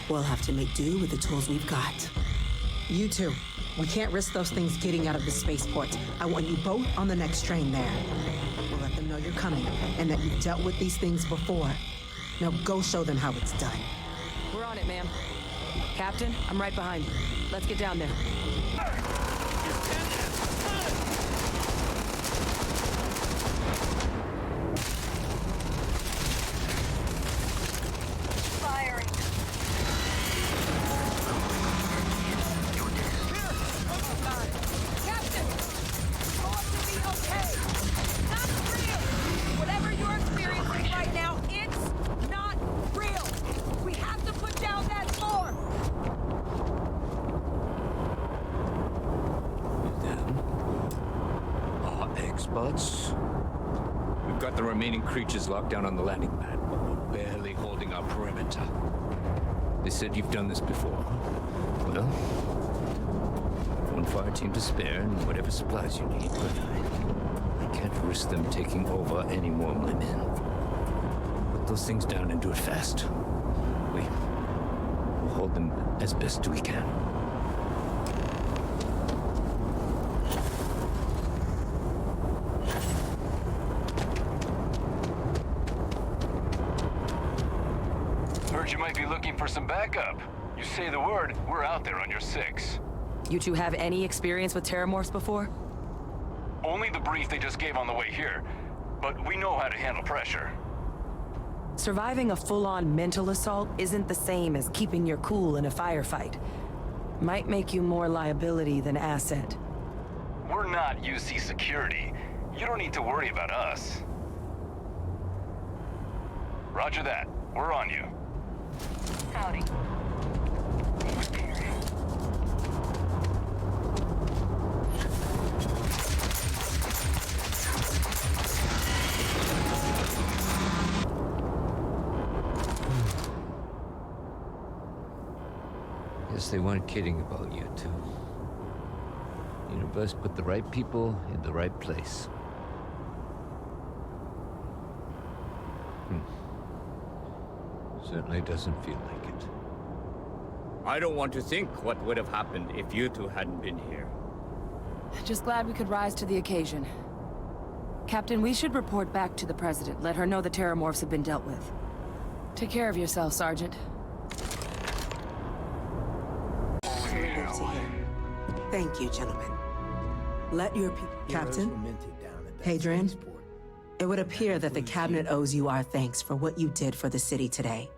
Speaker 16: we'll have to make do with the tools we've got. You two, we can't risk those things getting out of the spaceport. I want you both on the next train there. We'll let them know you're coming and that you've dealt with these things before. Now go show them how it's done.
Speaker 7: We're on it, ma'am. Captain, I'm right behind you. Let's get down there.
Speaker 6: Firing.
Speaker 3: Captain! Going to be okay. Not real. Whatever you're experiencing right now, it's not real. We have to put down that form.
Speaker 10: Experts? We've got the remaining creatures locked down on the landing pad, but we're barely holding our perimeter. They said you've done this before. Well, one fire team to spare and whatever supplies you need, but I can't risk them taking over any more of my men. Put those things down and do it fast. We'll hold them as best we can.
Speaker 11: Heard you might be looking for some backup. You say the word, we're out there on your 6.
Speaker 7: You two have any experience with Terramorphs before?
Speaker 11: Only the brief they just gave on the way here, but we know how to handle pressure.
Speaker 7: Surviving a full-on mental assault isn't the same as keeping your cool in a firefight. Might make you more liability than asset.
Speaker 11: We're not UC security. You don't need to worry about us. Roger that. We're on you.
Speaker 6: Howdy.
Speaker 10: Guess they weren't kidding about you two. Universe put the right people in the right place. Certainly doesn't feel like it.
Speaker 18: I don't want to think what would have happened if you two hadn't been here.
Speaker 7: Just glad we could rise to the occasion. Captain, we should report back to the President. Let her know the Terramorphs have been dealt with. Take care of yourself, Sergeant.
Speaker 16: Relieved to hear. Thank you, gentlemen. Let your people... Captain? Hadrian? It would appear that the Cabinet owes you our thanks for what you did for the city today.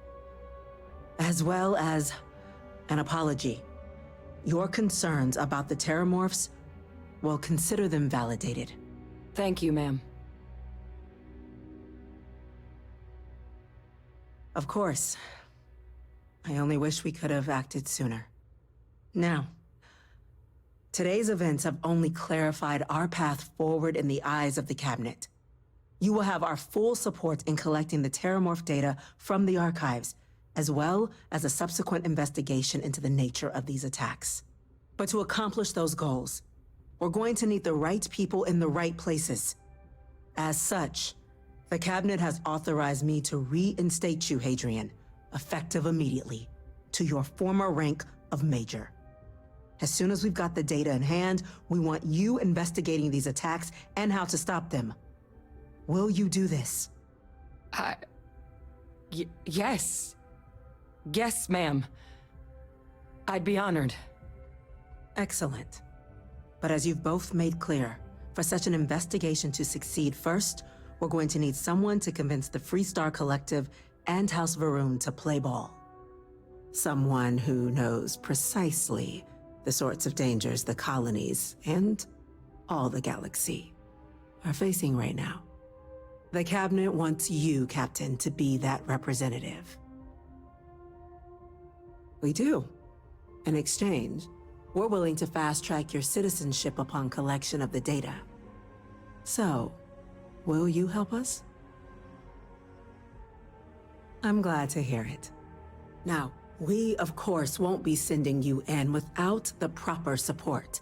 Speaker 16: As well as an apology. Your concerns about the Terramorphs, well, consider them validated.
Speaker 7: Thank you, ma'am.
Speaker 16: Of course. I only wish we could have acted sooner. Now, today's events have only clarified our path forward in the eyes of the Cabinet. You will have our full support in collecting the Terramorph data from the archives, as well as a subsequent investigation into the nature of these attacks. But to accomplish those goals, we're going to need the right people in the right places. As such, the Cabinet has authorized me to reinstate you, Hadrian, effective immediately, to your former rank of Major. As soon as we've got the data in hand, we want you investigating these attacks and how to stop them. Will you do this?
Speaker 7: Yes. Yes, ma'am. I'd be honored.
Speaker 16: Excellent. But as you've both made clear, for such an investigation to succeed first, we're going to need someone to convince the Freestar Collective and House Varun to play ball. Someone who knows precisely the sorts of dangers the colonies and all the galaxy are facing right now. The Cabinet wants you, Captain, to be that representative. We do. In exchange, we're willing to fast-track your citizenship upon collection of the data. So, will you help us? I'm glad to hear it. Now, we, of course, won't be sending you in without the proper support.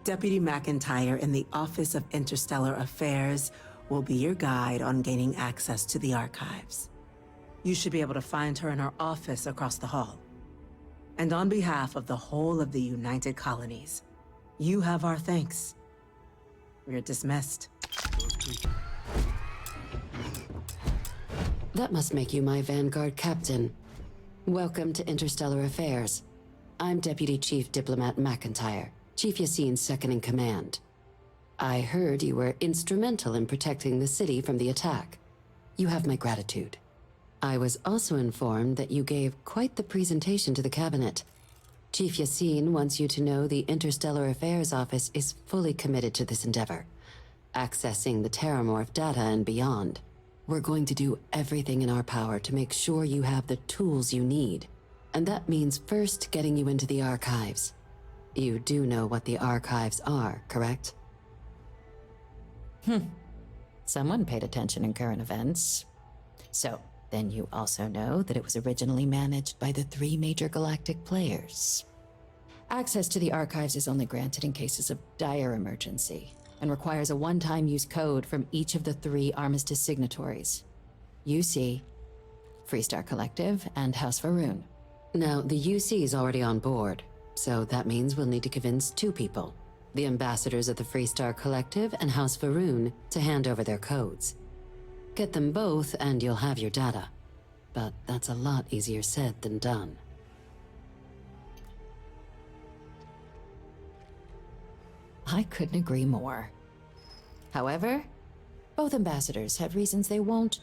Speaker 16: Deputy McIntyre in the Office of Interstellar Affairs will be your guide on gaining access to the archives. You should be able to find her in her office across the hall. And on behalf of the whole of the United Colonies, you have our thanks. You're dismissed.
Speaker 19: That must make you my Vanguard captain. Welcome to Interstellar Affairs. I'm Deputy Chief Diplomat McIntyre, Chief Yassine's second-in-command. I heard you were instrumental in protecting the city from the attack. You have my gratitude. I was also informed that you gave quite the presentation to the Cabinet. Chief Yassine wants you to know the Interstellar Affairs Office is fully committed to this endeavor, accessing the Terramorph data and beyond. We're going to do everything in our power to make sure you have the tools you need. And that means first getting you into the archives. You do know what the archives are, correct?
Speaker 20: Someone paid attention in current events. So, then you also know that it was originally managed by the 3 major galactic players. Access to the archives is only granted in cases of dire emergency, and requires a one-time use code from each of the 3 Armistice signatories. UC, Freestar Collective, and House Varun.
Speaker 19: Now, the UC is already on board, so that means we'll need to convince 2 people. The ambassadors of the Freestar Collective and House Varun to hand over their codes. Get them both and you'll have your data. But that's a lot easier said than done.
Speaker 20: I couldn't agree more. However, both ambassadors have reasons they won't,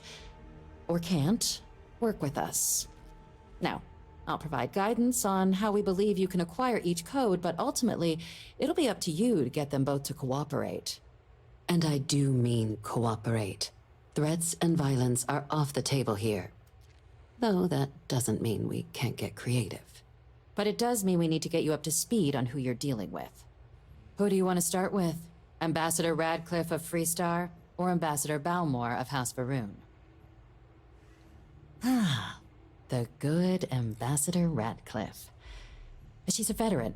Speaker 20: or can't, work with us. Now, I'll provide guidance on how we believe you can acquire each code, but ultimately, it'll be up to you to get them both to cooperate.
Speaker 19: And I do mean cooperate. Threats and violence are off the table here. Though that doesn't mean we can't get creative.
Speaker 20: But it does mean we need to get you up to speed on who you're dealing with. Who do you want to start with? Ambassador Radcliffe of Freestar, or Ambassador Balmore of House Varun? The good Ambassador Radcliffe. She's a veteran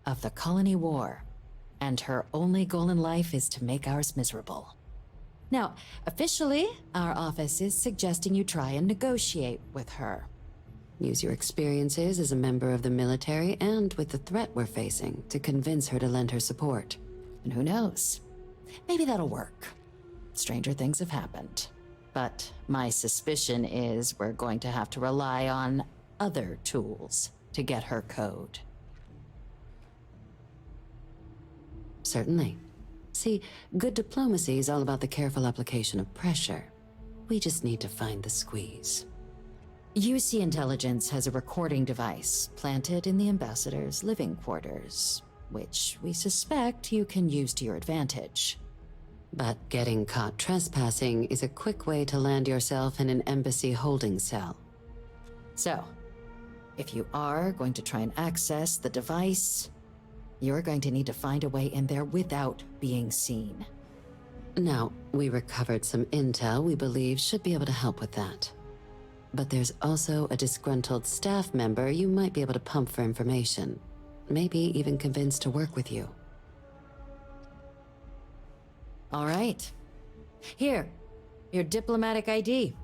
Speaker 20: of the Colony War, and her only goal in life is to make ours miserable. Now, officially, our office is suggesting you try and negotiate with her.
Speaker 19: Use your experiences as a member of the military and with the threat we're facing to convince her to lend her support.
Speaker 20: And who knows? Maybe that'll work. Stranger things have happened. But my suspicion is we're going to have to rely on other tools to get her code.
Speaker 19: Certainly. See, good diplomacy is all about the careful application of pressure. We just need to find the squeeze.
Speaker 20: UC Intelligence has a recording device planted in the ambassador's living quarters, which we suspect you can use to your advantage.
Speaker 19: But getting caught trespassing is a quick way to land yourself in an embassy holding cell.
Speaker 20: So, if you are going to try and access the device, you're going to need to find a way in there without being seen.
Speaker 19: Now, we recovered some intel we believe should be able to help with that. But there's also a disgruntled staff member you might be able to pump for information. Maybe even convince to work with you.
Speaker 20: All right. Here, your diplomatic ID.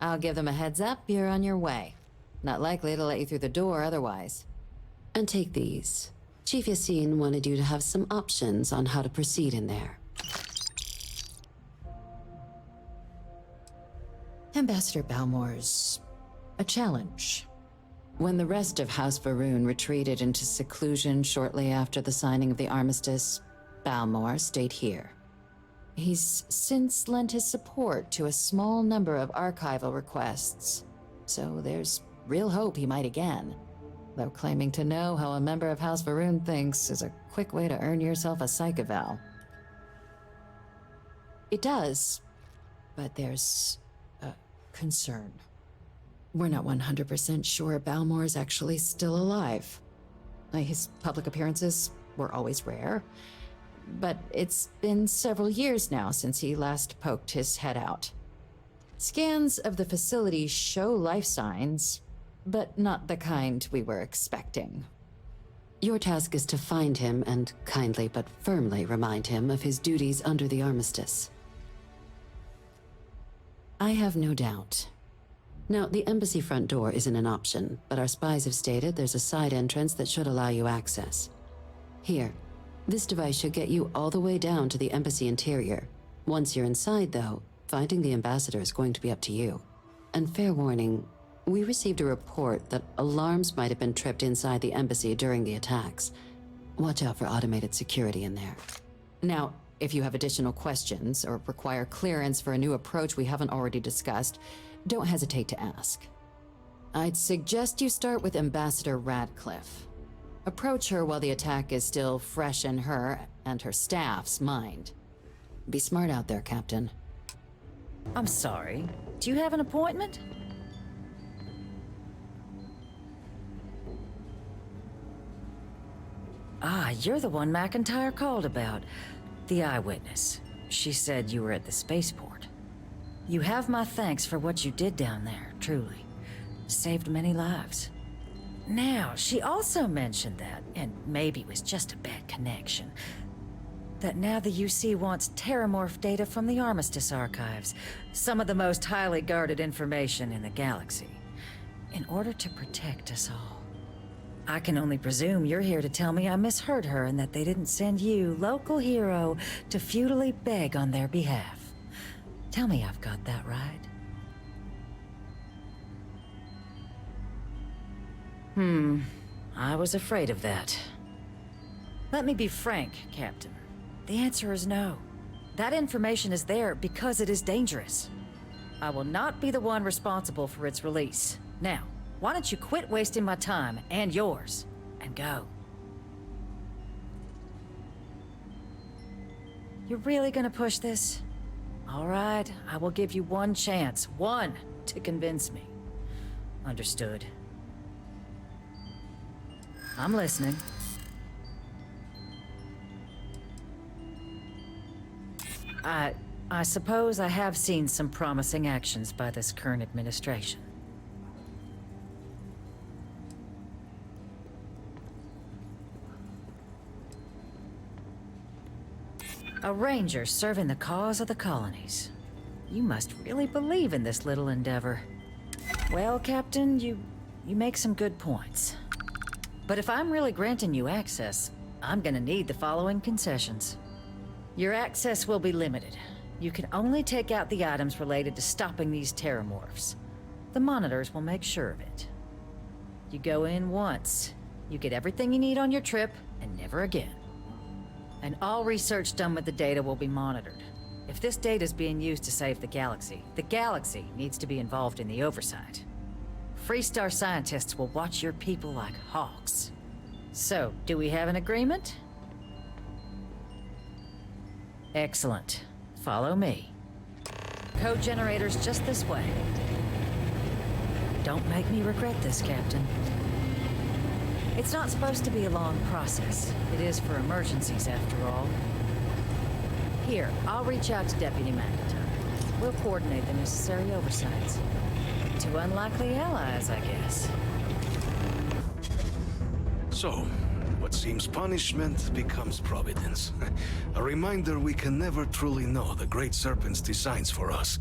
Speaker 20: I'll give them a heads up, you're on your way. Not likely to let you through the door otherwise.
Speaker 19: And take these. Chief Yassine wanted you to have some options on how to proceed in there.
Speaker 20: Ambassador Balmore's a challenge. When the rest of House Varun retreated into seclusion shortly after the signing of the armistice, Balmore stayed here. He's since lent his support to a small number of archival requests, so there's real hope he might again. Though claiming to know how a member of House Varun thinks is a quick way to earn yourself a psych eval. It does, but there's a concern. We're not 100% sure Balmore's actually still alive. His public appearances were always rare, but it's been several years now since he last poked his head out. Scans of the facility show life signs, but not the kind we were expecting.
Speaker 19: Your task is to find him and kindly but firmly remind him of his duties under the armistice.
Speaker 20: I have no doubt.
Speaker 19: Now, the embassy front door isn't an option, but our spies have stated there's a side entrance that should allow you access. Here, this device should get you all the way down to the embassy interior. Once you're inside, though, finding the ambassador is going to be up to you. And fair warning, we received a report that alarms might have been tripped inside the embassy during the attacks. Watch out for automated security in there.
Speaker 20: Now, if you have additional questions or require clearance for a new approach we haven't already discussed, don't hesitate to ask. I'd suggest you start with Ambassador Radcliffe. Approach her while the attack is still fresh in her and her staff's mind. Be smart out there, Captain.
Speaker 21: I'm sorry. Do you have an appointment? Ah, you're the one McIntyre called about. The eyewitness. She said you were at the spaceport. You have my thanks for what you did down there, truly. Saved many lives. Now, she also mentioned that, and maybe it was just a bad connection, that now the UC wants terramorph data from the Armistice archives, some of the most highly guarded information in the galaxy, in order to protect us all. I can only presume you're here to tell me I misheard her and that they didn't send you, local hero, to futilely beg on their behalf. Tell me I've got that right. I was afraid of that. Let me be frank, Captain. The answer is no. That information is there because it is dangerous. I will not be the one responsible for its release. Now, why don't you quit wasting my time and yours, and go? You're really gonna push this? All right, I will give you one chance, one, to convince me. Understood. I'm listening. I suppose I have seen some promising actions by this current administration. A ranger serving the cause of the colonies. You must really believe in this little endeavor. Well, Captain, you make some good points. But if I'm really granting you access, I'm gonna need the following concessions. Your access will be limited. You can only take out the items related to stopping these terramorphs. The monitors will make sure of it. You go in once, you get everything you need on your trip, and never again. And all research done with the data will be monitored. If this data is being used to save the galaxy needs to be involved in the oversight. Freestar scientists will watch your people like hawks. So, do we have an agreement? Excellent. Follow me. Code generators just this way. Don't make me regret this, Captain. It's not supposed to be a long process. It is for emergencies, after all. Here, I'll reach out to Deputy McIntyre. We'll coordinate the necessary oversights. Two unlikely allies, I guess.
Speaker 10: So, what
Speaker 1: what seems punishment becomes providence. A reminder we can never truly know the Great Serpent's designs for us.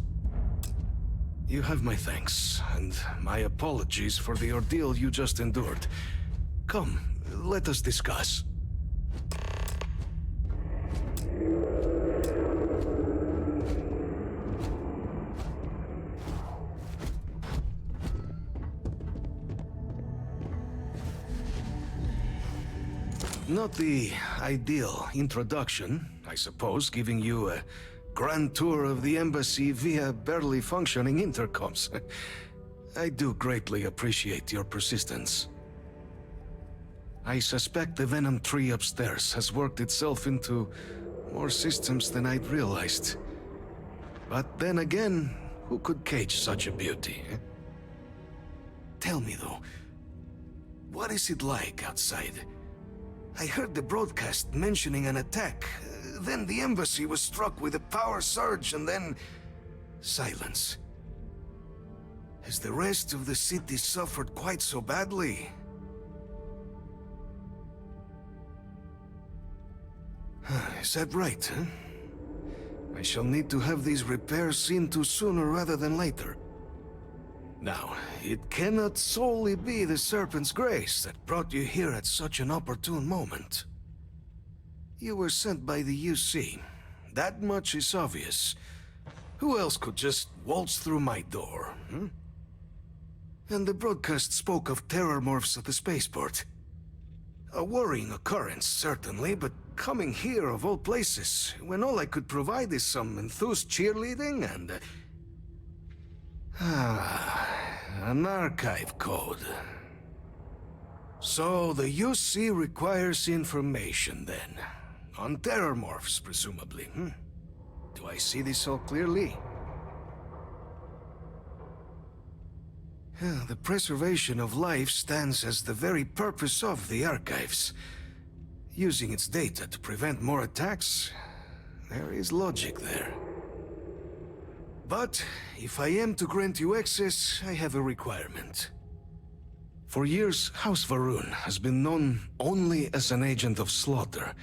Speaker 1: You have my thanks, and my apologies for the ordeal you just endured. Come, let us discuss. Not the ideal introduction, I suppose, giving you a grand tour of the embassy via barely functioning intercoms. I do greatly appreciate your persistence. I suspect the Venom tree upstairs has worked itself into more systems than I'd realized. But then again, who could cage such a beauty? Tell me though, what is it like outside? I heard the broadcast mentioning an attack. Then the embassy was struck with a power surge and then silence. Has the rest of the city suffered quite so badly? Is that right, huh? I shall need to have these repairs seen to sooner rather than later. Now, it cannot solely be the Serpent's grace that brought you here at such an opportune moment. You were sent by the UC. That much is obvious. Who else could just waltz through my door, hmm? And the broadcast spoke of terror morphs at the spaceport. A worrying occurrence, certainly, but coming here of all places, when all I could provide is some enthused cheerleading and... an archive code. So the UC requires information then. On terror morphs, presumably, hmm? Do I see this all clearly? The preservation of life stands as the very purpose of the archives. Using its data to prevent more attacks, there is logic there. But if I am to grant you access, I have a requirement. For years, House Varun has been known only as an agent of slaughter.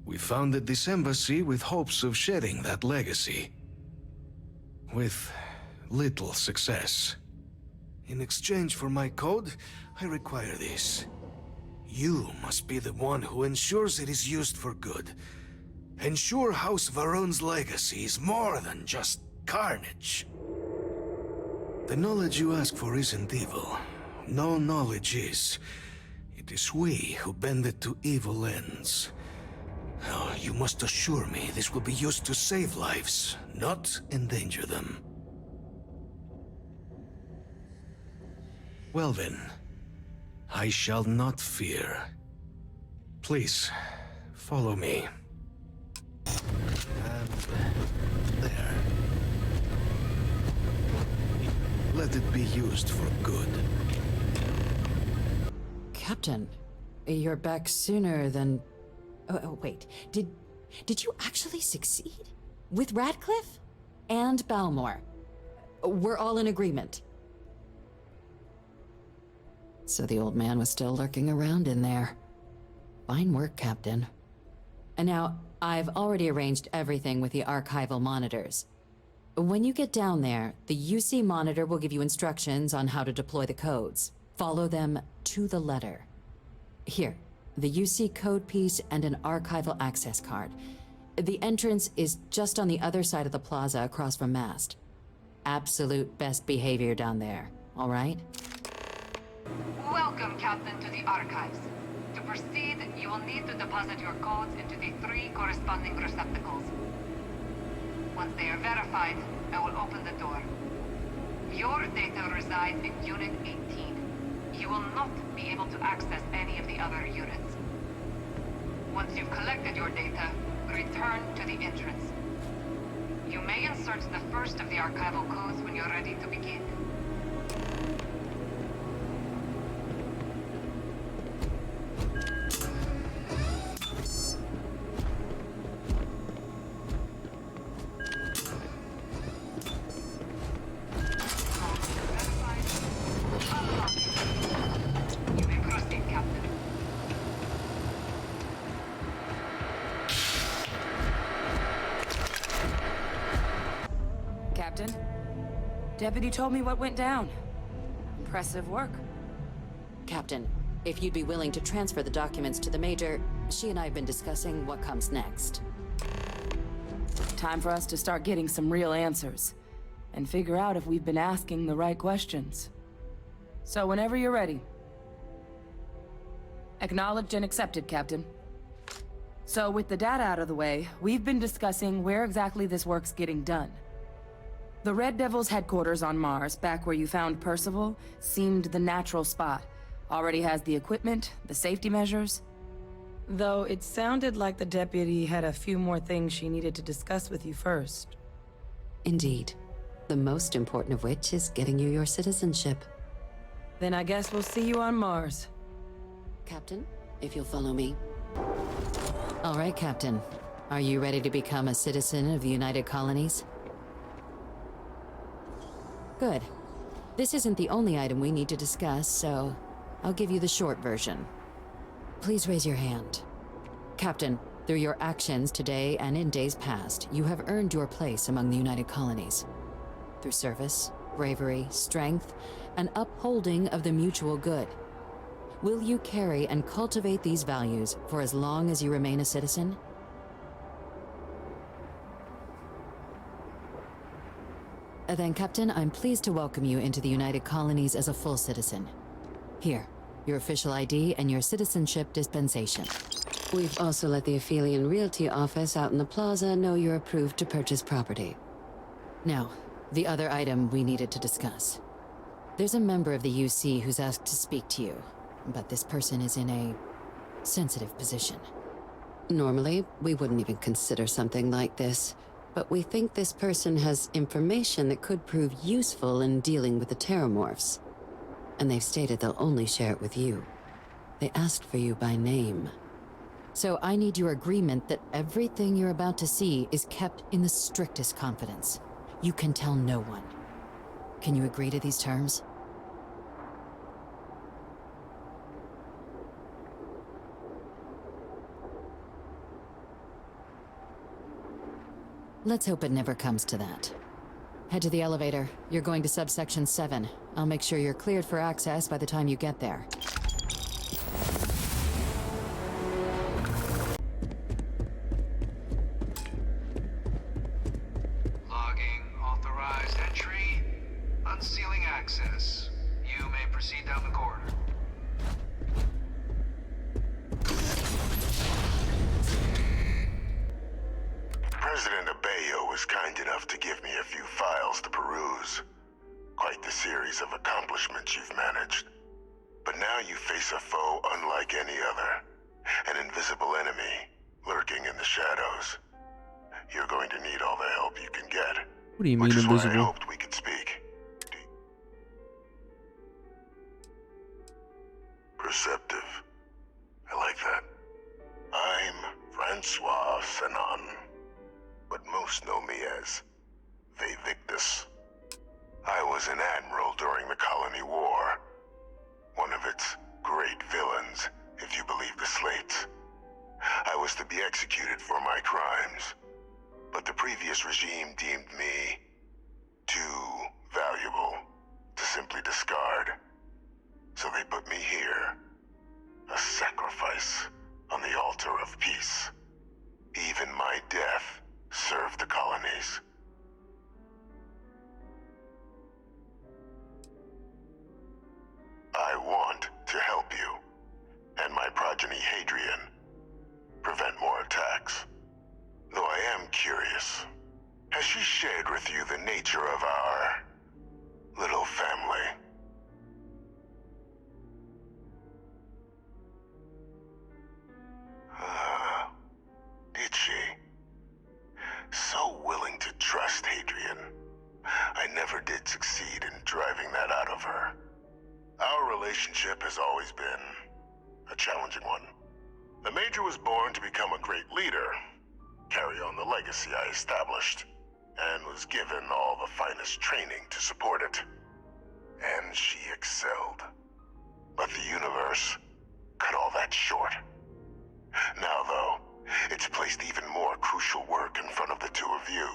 Speaker 1: We founded this embassy with hopes of shedding that legacy. With little success. In exchange for my code, I require this. You must be the one who ensures it is used for good. Ensure House Varun's legacy is more than just carnage. The knowledge you ask for isn't evil. No knowledge is. It is we who bend it to evil ends. Oh, you must assure me this will be used to save lives, not endanger them. Well then, I shall not fear. Please, follow me. And there. Let it be used for good.
Speaker 19: Captain, you're back sooner than... Oh, wait. Did you actually succeed? With Radcliffe? And Balmore? We're all in agreement. So the old man was still lurking around in there. Fine work, Captain. And now, I've already arranged everything with the archival monitors. When you get down there, the UC monitor will give you instructions on how to deploy the codes. Follow them to the letter. Here, the UC code piece and an archival access card. The entrance is just on the other side of the plaza across from Mast. Absolute best behavior down there, all right?
Speaker 6: Welcome, Captain, to the archives. To proceed, you will need to deposit your codes into the 3 corresponding receptacles. Once they are verified, I will open the door. Your data resides in Unit 18. You will not be able to access any of the other units. Once you've collected your data, return to the entrance. You may insert the first of the archival codes when you're ready to begin.
Speaker 7: Captain. Deputy told me what went down. Impressive work.
Speaker 19: Captain, if you'd be willing to transfer the documents to the Major, she and I have been discussing what comes next.
Speaker 7: Time for us to start getting some real answers, and figure out if we've been asking the right questions. So whenever you're ready. Acknowledged and accepted, Captain. So with the data out of the way, we've been discussing where exactly this work's getting done. The Red Devil's headquarters on Mars, back where you found Percival, seemed the natural spot. Already has the equipment, the safety measures. Though it sounded like the deputy had a few more things she needed to discuss with you first.
Speaker 19: Indeed. The most important of which is getting you your citizenship.
Speaker 7: Then I guess we'll see you on Mars.
Speaker 19: Captain, if you'll follow me. All right, Captain. Are you ready to become a citizen of the United Colonies? Good. This isn't the only item we need to discuss, so I'll give you the short version. Please raise your hand. Captain, through your actions today and in days past, you have earned your place among the United Colonies. Through service, bravery, strength, and upholding of the mutual good. Will you carry and cultivate these values for as long as you remain a citizen? Then, Captain, I'm pleased to welcome you into the United Colonies as a full citizen. Here, your official ID and your citizenship dispensation. We've also let the Aphelion Realty office out in the plaza know you're approved to purchase property. Now, the other item we needed to discuss. There's a member of the UC who's asked to speak to you, but this person is in a sensitive position. Normally, we wouldn't even consider something like this, but we think this person has information that could prove useful in dealing with the Terramorphs. And they've stated they'll only share it with you. They asked for you by name. So I need your agreement that everything you're about to see is kept in the strictest confidence. You can tell no one. Can you agree to these terms? Let's hope it never comes to that. Head to the elevator. You're going to subsection 7. I'll make sure you're cleared for access by the time you get there.
Speaker 4: Logging authorized entry. Unsealing access. You may proceed down the corridor.
Speaker 22: President Abeyo was kind enough to give me a few files to peruse. Quite the series of accomplishments you've managed. But now you face a foe unlike any other. An invisible enemy, lurking in the shadows. You're going to need all the help you can get.
Speaker 23: What do you mean
Speaker 22: which is why I
Speaker 23: invisible?
Speaker 22: hoped we could speak. Perceptive. I like that. I'm Francois Sanon, but most know me as Vivictus. I was an admiral during the Colony War. One of its great villains, if you believe the slates. I was to be executed for my crimes, but the previous regime deemed me too valuable to simply discard. So they put me here, a sacrifice on the altar of peace. Even my death served the colonies. I want to help you, and my progeny Hadrian, prevent more attacks. Though I am curious, has she shared with you the nature of our little family? Did she? So willing to trust Hadrian. I never did succeed in driving that out of her. Our relationship has always been a challenging one. The Major was born to become a great leader, carry on the legacy I established, and was given all the finest training to support it. And she excelled. But the universe cut all that short. Now, though, it's placed even more crucial work in front of the two of you.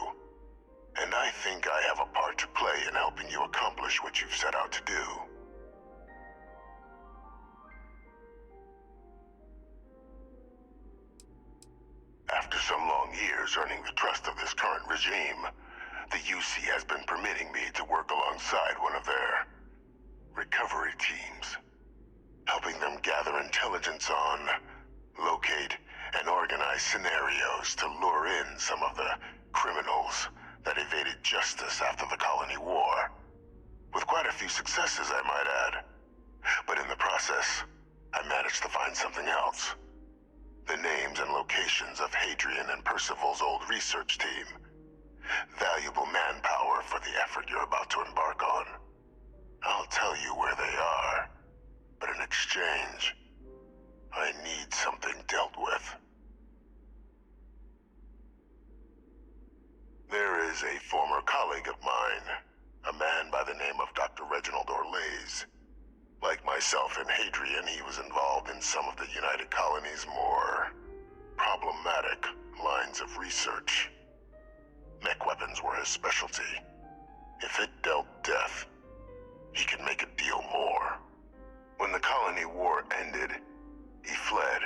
Speaker 22: And I think I have a part to play in helping you accomplish what you've set out to do. After some long years earning the trust of this current regime, the UC has been permitting me to work alongside one of their recovery teams, helping them gather intelligence on, locate, and organize scenarios to lure in some of the criminals that evaded justice after the colony war. With quite a few successes, I might add. But in the process, I managed to find something else. The names and locations of Hadrian and Percival's old research team. Valuable manpower for the effort you're about to embark on. I'll tell you where they are, but in exchange, I need something dealt with. There is a former colleague of mine, a man by the name of Dr. Reginald Orlaise. Like myself and Hadrian, he was involved in some of the United Colony's more problematic lines of research. Mech weapons were his specialty. If it dealt death, he could make a deal more. When the colony war ended, he fled,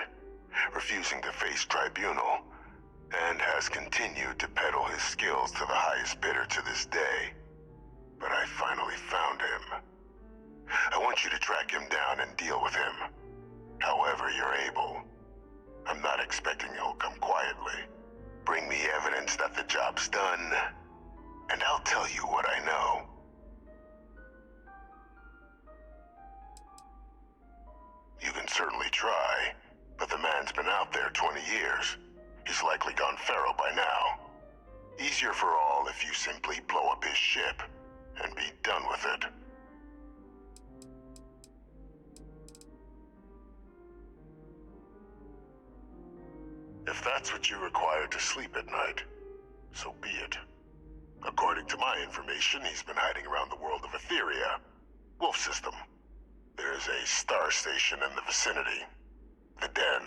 Speaker 22: refusing to face tribunal, and has continued to peddle his skills to the highest bidder to this day. But I finally found him. I want you to track him down and deal with him, however you're able. I'm not expecting he'll come quietly. Bring me evidence that the job's done, and I'll tell you what I know. You can certainly try, but the man's been out there 20 years. He's likely gone feral by now. Easier for all if you simply blow up his ship and be done with it. If that's what you require to sleep at night, so be it. According to my information, he's been hiding around the world of Etheria, Wolf System. There's a star station in the vicinity, the Den.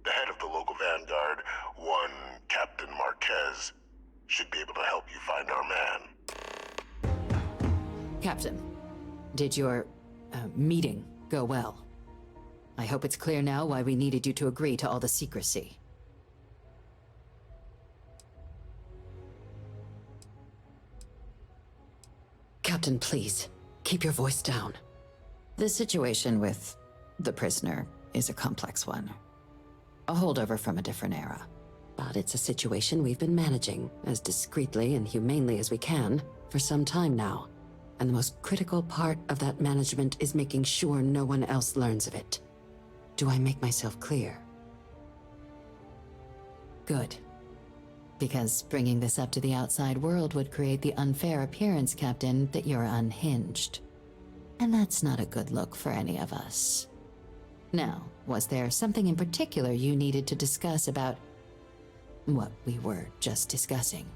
Speaker 22: The head of the local Vanguard, one Captain Marquez, should be able to help you find our man.
Speaker 20: Captain, did your meeting go well? I hope it's clear now why we needed you to agree to all the secrecy.
Speaker 19: Captain, please, keep your voice down.
Speaker 20: The situation with the prisoner is a complex one. A holdover from a different era.
Speaker 19: But it's a situation we've been managing as discreetly and humanely as we can for some time now. And the most critical part of that management is making sure no one else learns of it. Do I make myself clear?
Speaker 20: Good. Because bringing this up to the outside world would create the unfair appearance, Captain, that you're unhinged. And that's not a good look for any of us. Now, was there something in particular you needed to discuss about what we were just discussing?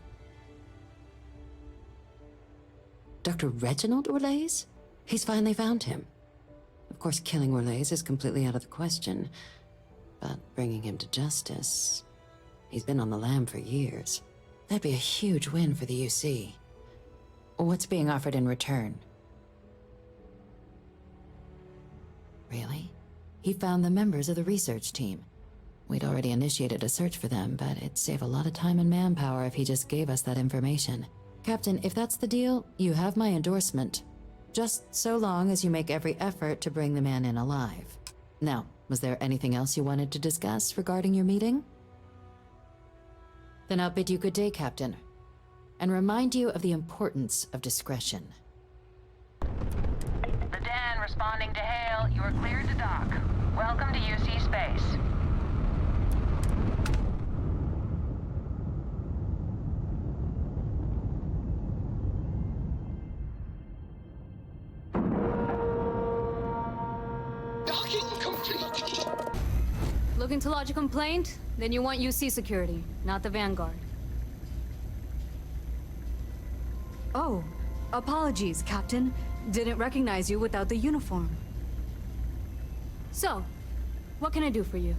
Speaker 19: Dr. Reginald Orlaise? He's finally found him. Of course, killing Orlaise is completely out of the question, but bringing him to justice... He's been on the lam for years. That'd be a huge win for the UC.
Speaker 20: What's being offered in return?
Speaker 19: Really?
Speaker 20: He found the members of the research team. We'd already initiated a search for them, but it'd save a lot of time and manpower if he just gave us that information. Captain, if that's the deal, you have my endorsement. Just so long as you make every effort to bring the man in alive. Now, was there anything else you wanted to discuss regarding your meeting? Then I'll bid you good day, Captain, and remind you of the importance of discretion.
Speaker 21: The Den responding to hail. You are cleared to dock. Welcome to UC space.
Speaker 8: Docking complete.
Speaker 9: Looking to lodge a complaint? Then you want UC security, not the Vanguard. Oh, apologies, Captain. Didn't recognize you without the uniform. So, what can I do for you?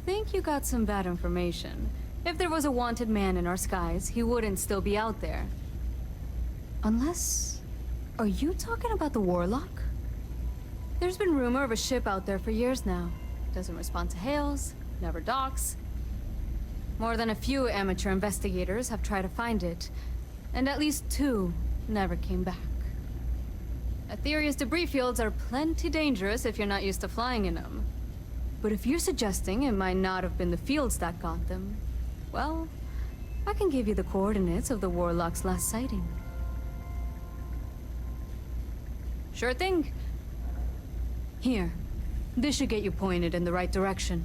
Speaker 9: Think think you got some bad information. If there was a wanted man in our skies, he wouldn't still be out there. Unless... Are you talking about the Warlock? There's been rumor of a ship out there for years now. Doesn't respond to hails, never docks. More than a few amateur investigators have tried to find it, and at least 2 never came back. Aetherius debris fields are plenty dangerous if you're not used to flying in them. But if you're suggesting it might not have been the fields that got them, well, I can give you the coordinates of the Warlock's last sighting. Sure thing. Here, this should get you pointed in the right direction.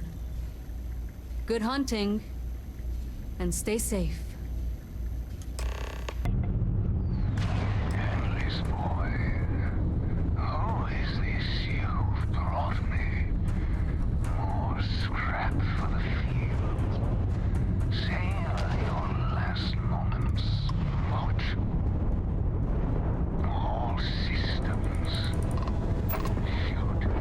Speaker 9: Good hunting, and stay safe.
Speaker 4: Endless boy, who is this you've brought me? More scrap for the field. Savor your last moments. Watch. All systems. Shoot them.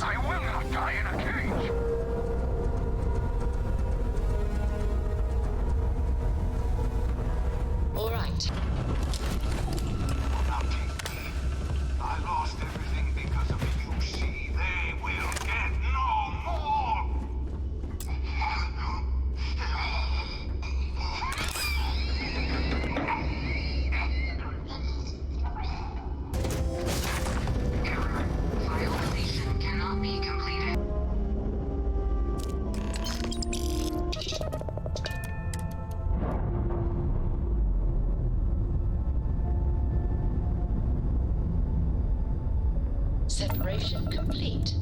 Speaker 4: I will not die in a cage!
Speaker 2: All right.
Speaker 4: Now take me. I lost everything because of UC. They will get no more!
Speaker 6: Violation cannot be completed.
Speaker 2: Separation complete.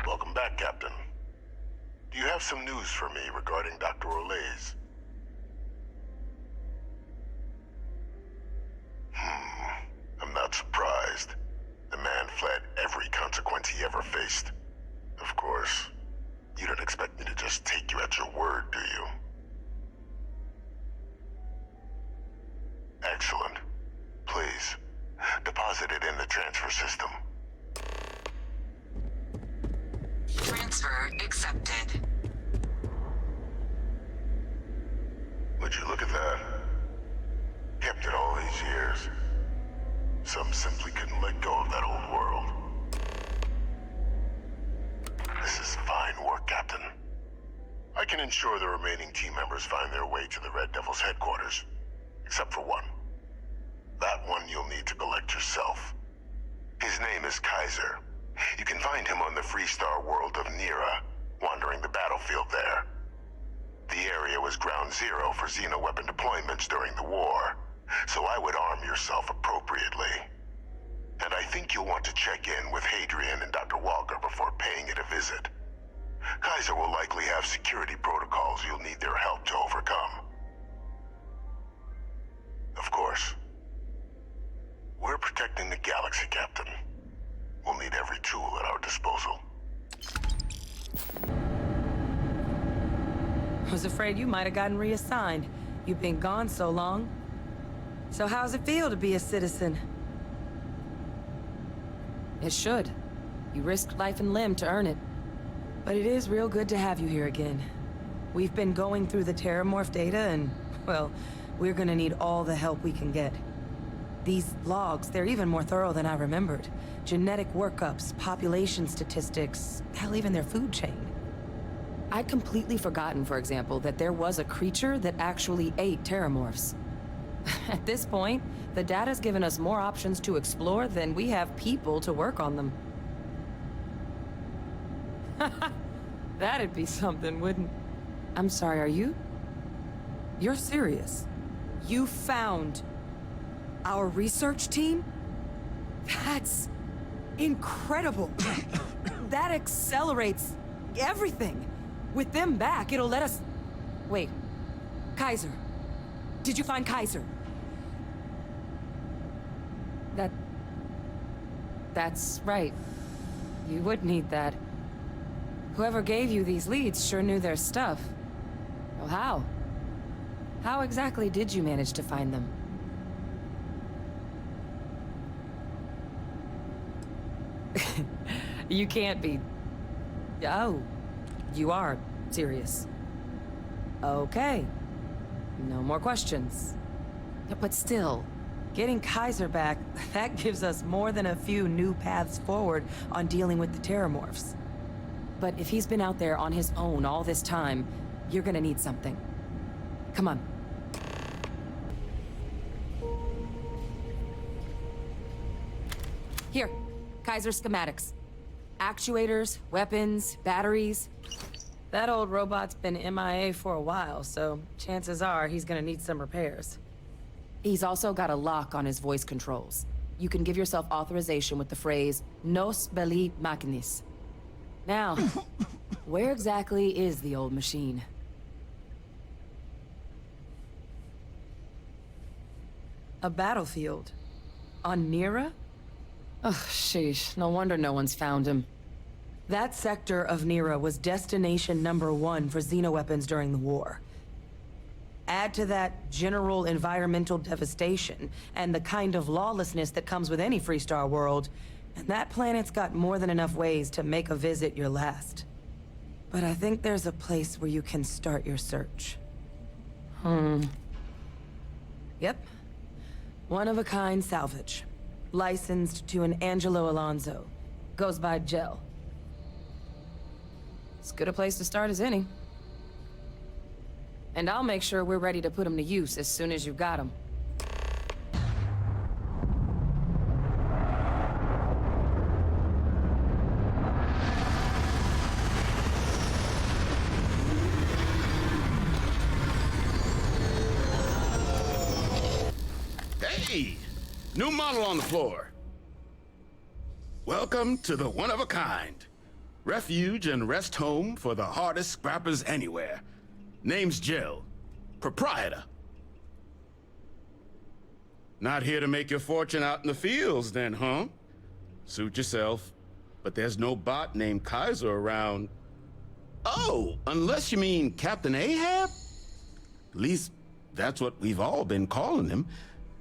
Speaker 22: Welcome back, Captain. Do you have some news for me regarding Dr. Olays? I'm not surprised. The man fled every consequence he ever faced. Of course, you don't expect me to just take you at your word, do you? Excellent. Please, deposit it in the transfer system.
Speaker 2: Transfer accepted.
Speaker 22: Would you look at that? Kept it all these years. Some simply couldn't let go of that old world. This is fine work, Captain. I can ensure the remaining team members find their way to the Red Devil's headquarters. Except for one. That one you'll need to collect yourself. His name is Kaiser. You can find him on the Freestar world of Nira, wandering the battlefield there. The area was ground zero for xeno-weapon deployments during the war, so I would arm yourself appropriately. And I think you'll want to check in with Hadrian and Dr. Walker before paying it a visit. Kaiser will likely have security protocols you'll need their help to overcome. Of course, we're protecting the galaxy, Captain. We'll need every tool at our disposal.
Speaker 7: Was afraid you might have gotten reassigned. You've been gone so long. So how's it feel to be a citizen? It should. You risked life and limb to earn it. But it is real good to have you here again. We've been going through the Terramorph data and, well, we're gonna need all the help we can get. These logs, they're even more thorough than I remembered. Genetic workups, population statistics, hell, even their food chain. I'd completely forgotten, for example, that there was a creature that actually ate terramorphs. At this point, the data's given us more options to explore than we have people to work on them. That'd be something, wouldn't... I'm sorry, are you? You're serious? You found our research team? That's incredible. That accelerates everything. With them back, it'll let us... Wait. Kaiser. Did you find Kaiser? That's right. You would need that. Whoever gave you these leads sure knew their stuff. Well, how? How exactly did you manage to find them? You can't be... Oh, you are serious. Okay. No more questions. But still, getting Kaiser back, that gives us more than a few new paths forward on dealing with the terramorphs. But if he's been out there on his own all this time, you're gonna need something. Come on. Here, Kaiser schematics. Actuators, weapons, batteries. That old robot's been MIA for a while, so chances are he's gonna need some repairs. He's also got a lock on his voice controls. You can give yourself authorization with the phrase, Nos belli machinis. Now, where exactly is the old machine? A battlefield? On Nira? Ugh, sheesh. No wonder no one's found him. That sector of Nira was destination #1 for xenoweapons during the war. Add to that general environmental devastation and the kind of lawlessness that comes with any Freestar world, and that planet's got more than enough ways to make a visit your last. But I think there's a place where you can start your search. Yep. One-of-a-kind salvage. Licensed to an Angelo Alonso. Goes by Gel. As good a place to start as any. And I'll make sure we're ready to put him to use as soon as you've got him.
Speaker 13: Hey! New model on the floor. Welcome to the one-of-a-kind. Refuge and rest home for the hardest scrappers anywhere. Name's Jill. Proprietor. Not here to make your fortune out in the fields then, huh? Suit yourself. But there's no bot named Kaiser around. Oh, unless you mean Captain Ahab? At least, that's what we've all been calling him.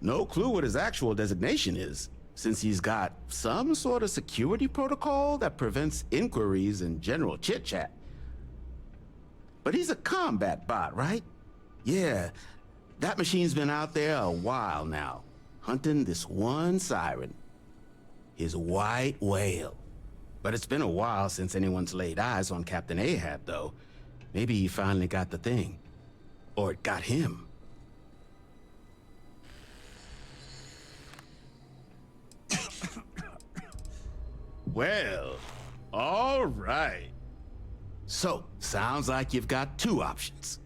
Speaker 13: No clue what his actual designation is, since he's got some sort of security protocol that prevents inquiries and general chit-chat. But he's a combat bot, right? Yeah, that machine's been out there a while now, hunting this one siren. His white whale. But it's been a while since anyone's laid eyes on Captain Ahab, though. Maybe he finally got the thing. Or it got him. Well, all right. So, sounds like you've got two options.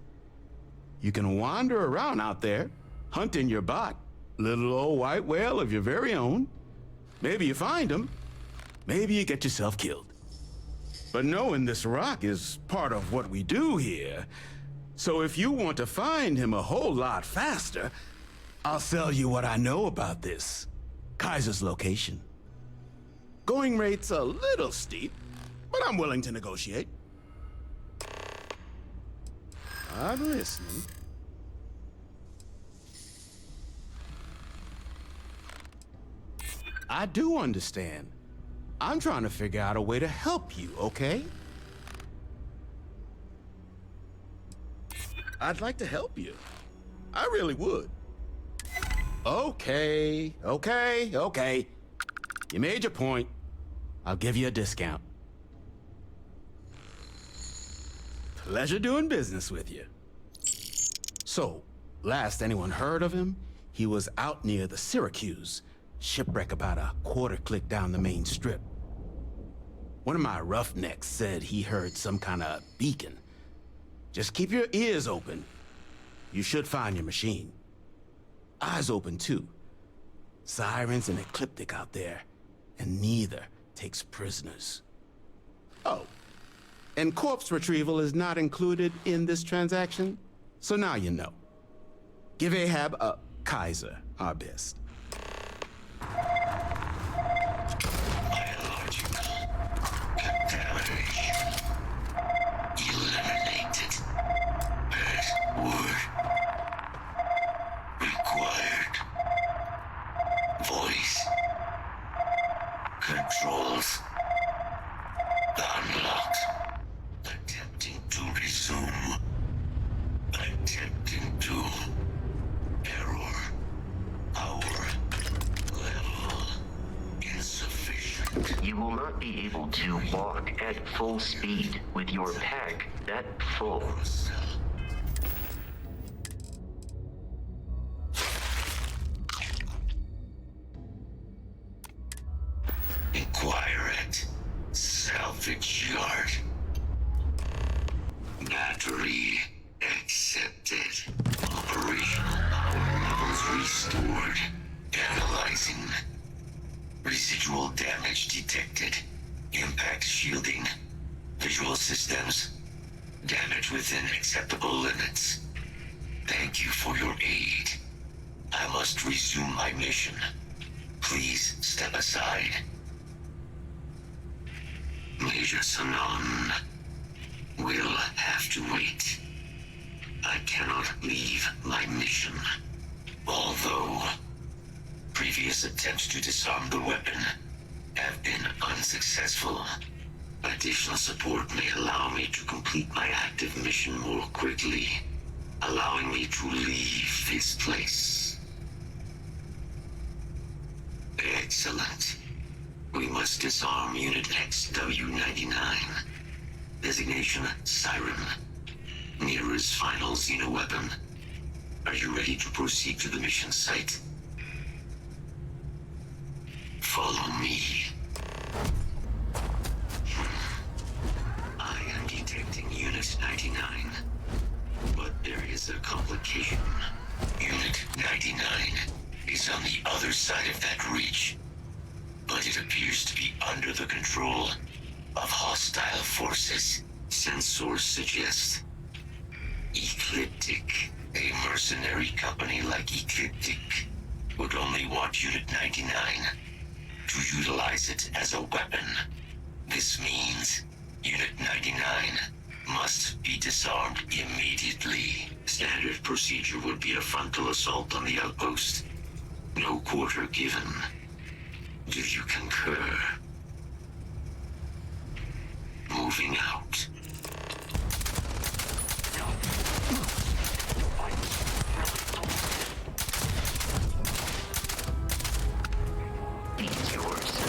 Speaker 13: You can wander around out there, hunting your bot, little old white whale of your very own. Maybe you find him, maybe you get yourself killed. But knowing this rock is part of what we do here. So if you want to find him a whole lot faster, I'll sell you what I know about this. Kaiser's location. Going rate's a little steep, but I'm willing to negotiate. I'm listening. I do understand. I'm trying to figure out a way to help you, okay? I'd like to help you. I really would. Okay. You made your point. I'll give you a discount. Pleasure doing business with you. So, last anyone heard of him, he was out near the Syracuse, shipwreck about a quarter click down the main strip. One of my roughnecks said he heard some kind of beacon. Just keep your ears open. You should find your machine. Eyes open, too. Sirens and Ecliptic out there, and neither takes prisoners. Oh, and corpse retrieval is not included in this transaction, so now you know. Give Ahab a Kaiser our best.
Speaker 14: Eliminated. Password required. Voice controls unlocked. Attempting to resume. Attempting to error. Power level insufficient.
Speaker 15: You will not be able to walk at full speed with your pack that full.
Speaker 14: Inquire at salvage yard. Battery accepted. Operational power levels restored. Analyzing. Residual damage detected. Impact shielding. Visual systems. Damage within acceptable limits. Thank you for your aid. I must resume my mission. Please step aside. Major Sanon will have to wait. I cannot leave my mission. Although previous attempts to disarm the weapon have been unsuccessful, additional support may allow me to complete my active mission more quickly, allowing me to leave this place. Excellent. We must disarm Unit XW-99. Designation Siren. Nearest final xeno-weapon. Are you ready to proceed to the mission site? Follow me. I am detecting Unit 99. But there is a complication. Unit 99 is on the other side of that reach. But it appears to be under the control of hostile forces. Sensors suggest Ecliptic, a mercenary company like Ecliptic, would only want Unit 99 to utilize it as a weapon. This means Unit 99 must be disarmed immediately. Standard procedure would be a frontal assault on the outpost. No quarter given. Do you concur? Moving out.
Speaker 15: It's yours.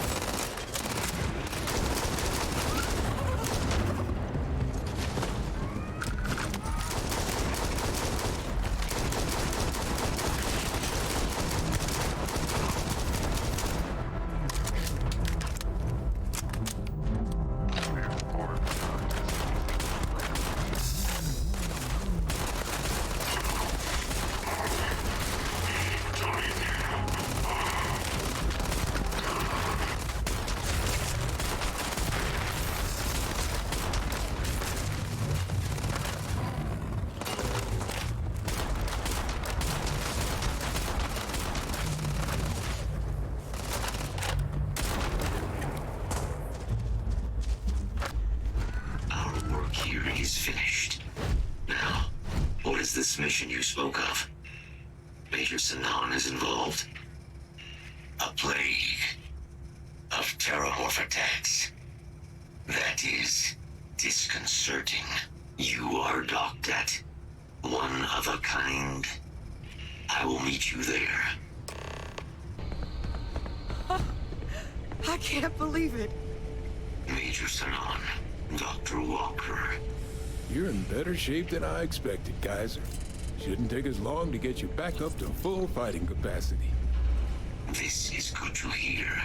Speaker 14: This mission you spoke of. Major Sanon is involved. A plague of terramorph attacks. That is disconcerting. You are docked at one of a kind. I will meet you there.
Speaker 3: I can't believe it.
Speaker 14: Major Sanon, Dr. Walker.
Speaker 5: You're in better shape than I expected, Kaiser. Shouldn't take us long to get you back up to full fighting capacity.
Speaker 14: This is good to hear.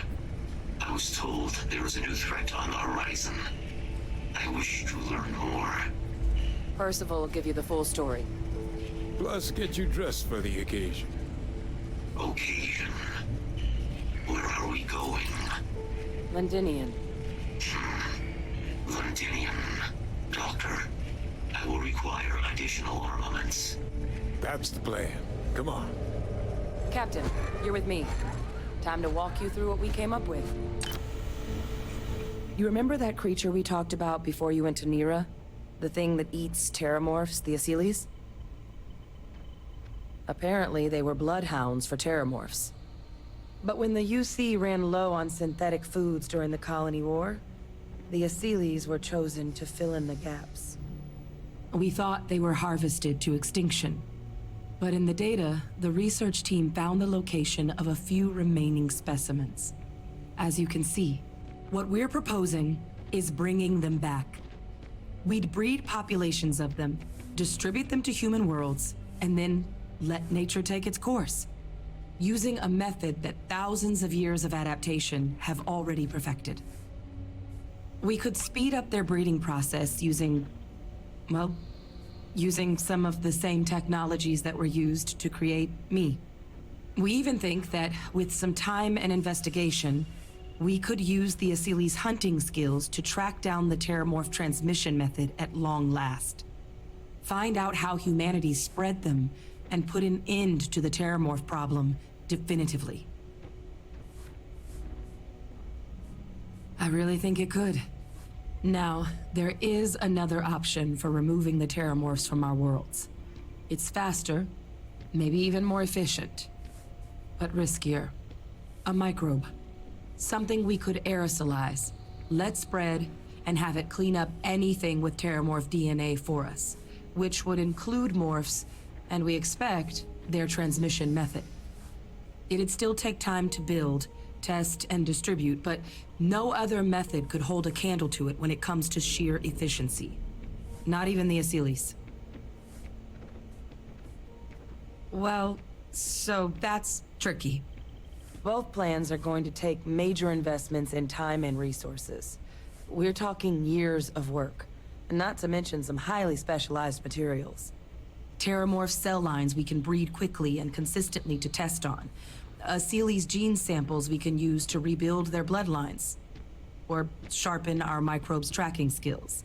Speaker 14: I was told there was a new threat on the horizon. I wish to learn more.
Speaker 7: Percival will give you the full story.
Speaker 5: Plus, get you dressed for the occasion.
Speaker 14: Occasion? Where are we going?
Speaker 7: Londinian.
Speaker 14: Londinian. Doctor, I will require additional armaments.
Speaker 5: That's the plan. Come on.
Speaker 7: Captain, you're with me. Time to walk you through what we came up with. You remember that creature we talked about before you went to Nira? The thing that eats terramorphs, the Asylees? Apparently, they were bloodhounds for terramorphs. But when the UC ran low on synthetic foods during the Colony War, the Asylees were chosen to fill in the gaps. We thought they were harvested to extinction. But in the data, the research team found the location of a few remaining specimens. As you can see, what we're proposing is bringing them back. We'd breed populations of them, distribute them to human worlds, and then let nature take its course, using a method that thousands of years of adaptation have already perfected. We could speed up their breeding process using some of the same technologies that were used to create me. We even think that with some time and investigation, we could use the Asylees' hunting skills to track down the terramorph transmission method at long last. Find out how humanity spread them and put an end to the terramorph problem definitively. I really think it could. Now, there is another option for removing the terramorphs from our worlds. It's faster, maybe even more efficient, but riskier. A microbe. Something we could aerosolize, let spread, and have it clean up anything with terramorph DNA for us, which would include morphs, and we expect their transmission method. It'd still take time to build, test, and distribute, but no other method could hold a candle to it when it comes to sheer efficiency. Not even the Asylees. Well, so that's tricky. Both plans are going to take major investments in time and resources. We're talking years of work, not to mention some highly specialized materials. Terramorph cell lines we can breed quickly and consistently to test on. Asylees' gene samples we can use to rebuild their bloodlines. Or sharpen our microbes' tracking skills.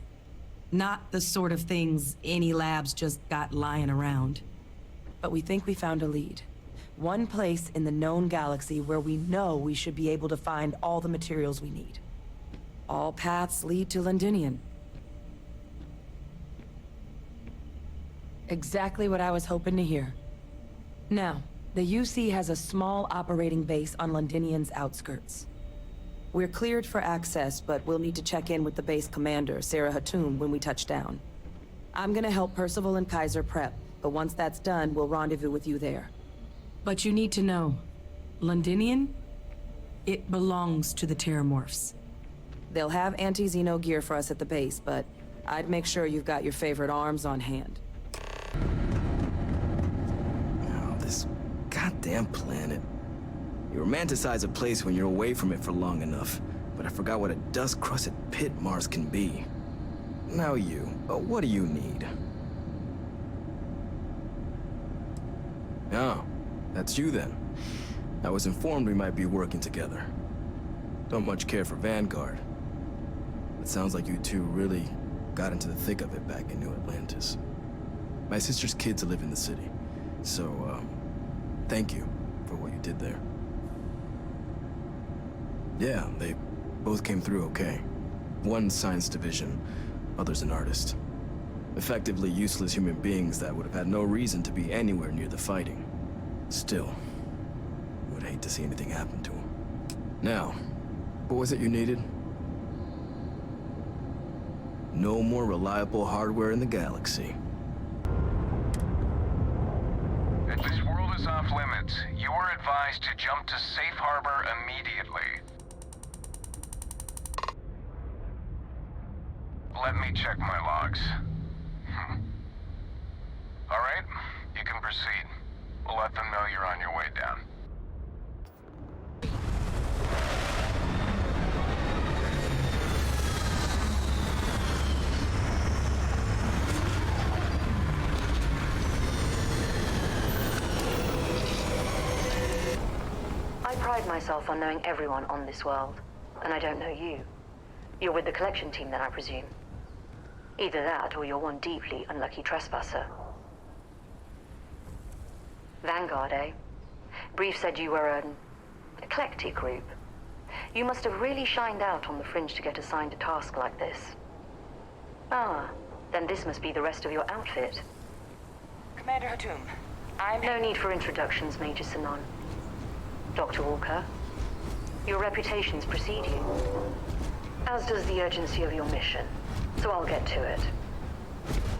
Speaker 7: Not the sort of things any labs just got lying around. But we think we found a lead. One place in the known galaxy where we know we should be able to find all the materials we need. All paths lead to Londinian. Exactly what I was hoping to hear. Now, the UC has a small operating base on Londinian's outskirts. We're cleared for access, but we'll need to check in with the base commander, Sarah Hatum, when we touch down. I'm gonna help Percival and Kaiser prep, but once that's done, we'll rendezvous with you there. But you need to know, Londinian, it belongs to the terramorphs. They'll have anti-Xeno gear for us at the base, but I'd make sure you've got your favorite arms on hand.
Speaker 12: Oh, this goddamn planet. You romanticize a place when you're away from it for long enough, but I forgot what a dust-crusted pit Mars can be. Now what do you need? Oh, that's you then. I was informed we might be working together. Don't much care for Vanguard. It sounds like you two really got into the thick of it back in New Atlantis. My sister's kids live in the city, so, thank you for what you did there. Yeah, they both came through okay. One science division, other's an artist. Effectively useless human beings that would have had no reason to be anywhere near the fighting. Still, would hate to see anything happen to them. Now, what was it you needed? No more reliable hardware in the galaxy.
Speaker 11: This world is off limits. You are advised to jump to safe harbor immediately. Let me check my logs. All right, you can proceed. We'll let them know you're on your way down.
Speaker 17: I pride myself on knowing everyone on this world, and I don't know you. You're with the collection team then, I presume. Either that, or you're one deeply unlucky trespasser. Vanguard, eh? Brief said you were an eclectic group. You must have really shined out on the fringe to get assigned a task like this. Ah, then this must be the rest of your outfit.
Speaker 3: Commander Hatum,
Speaker 17: No need for introductions, Major Sanon. Dr. Walker, your reputations precede you, as does the urgency of your mission, so I'll get to it.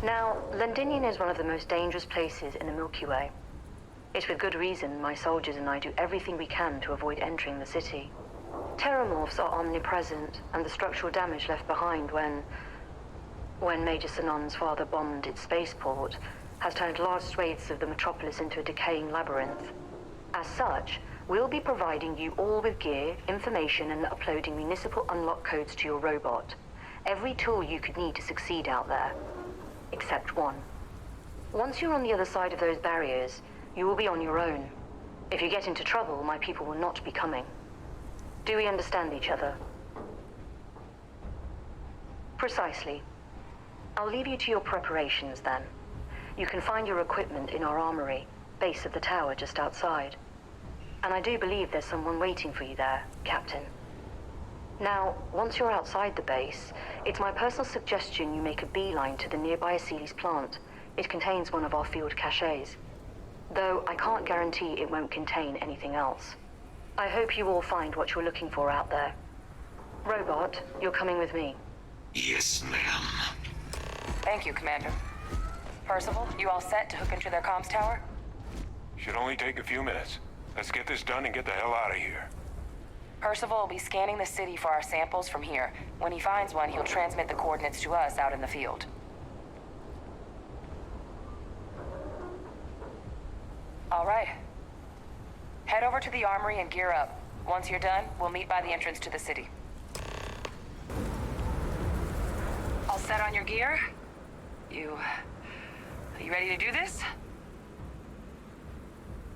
Speaker 17: Now, Londinium is one of the most dangerous places in the Milky Way. It's with good reason my soldiers and I do everything we can to avoid entering the city. Terramorphs are omnipresent, and the structural damage left behind when Major Sanon's father bombed its spaceport has turned large swathes of the metropolis into a decaying labyrinth. As such, we'll be providing you all with gear, information, and uploading municipal unlock codes to your robot. Every tool you could need to succeed out there. Except one. Once you're on the other side of those barriers, you will be on your own. If you get into trouble, my people will not be coming. Do we understand each other? Precisely. I'll leave you to your preparations then. You can find your equipment in our armory, base of the tower just outside. And I do believe there's someone waiting for you there, Captain. Now, once you're outside the base, it's my personal suggestion you make a beeline to the nearby Aceles plant. It contains one of our field caches. Though I can't guarantee it won't contain anything else. I hope you all find what you're looking for out there. Robot, you're coming with me.
Speaker 14: Yes, ma'am.
Speaker 3: Thank you, Commander. Percival, you all set to hook into their comms tower?
Speaker 18: Should only take a few minutes. Let's get this done and get the hell out of here.
Speaker 3: Percival will be scanning the city for our samples from here. When he finds one, he'll transmit the coordinates to us out in the field. All right. Head over to the armory and gear up. Once you're done, we'll meet by the entrance to the city. All set on your gear? Are you ready to do this?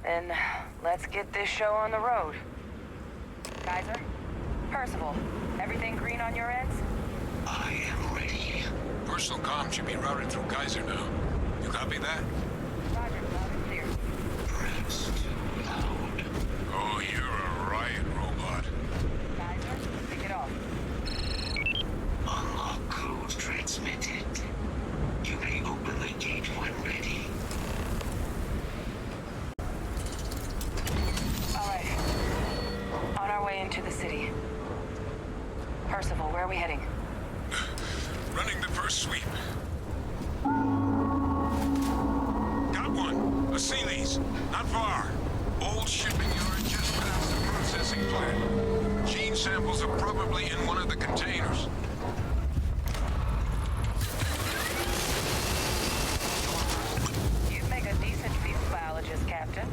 Speaker 3: Then let's get this show on the road. Kaiser? Percival, everything green on your ends?
Speaker 14: I am ready.
Speaker 5: Personal comm should be routed through Kaiser now. You copy that?
Speaker 3: Roger, loud and clear.
Speaker 14: Perhaps too loud.
Speaker 5: Oh, you're a riot robot.
Speaker 3: Kaiser, pick it off.
Speaker 14: Unlock code transmitted. You may open the gate when ready.
Speaker 3: On our way into the city. Percival, where are we heading?
Speaker 5: Running the first sweep. Got one. Aceles. Not far. Old shipping yard just past the processing plant. Gene samples are probably in one of the containers.
Speaker 3: You'd make a decent field biologist, Captain.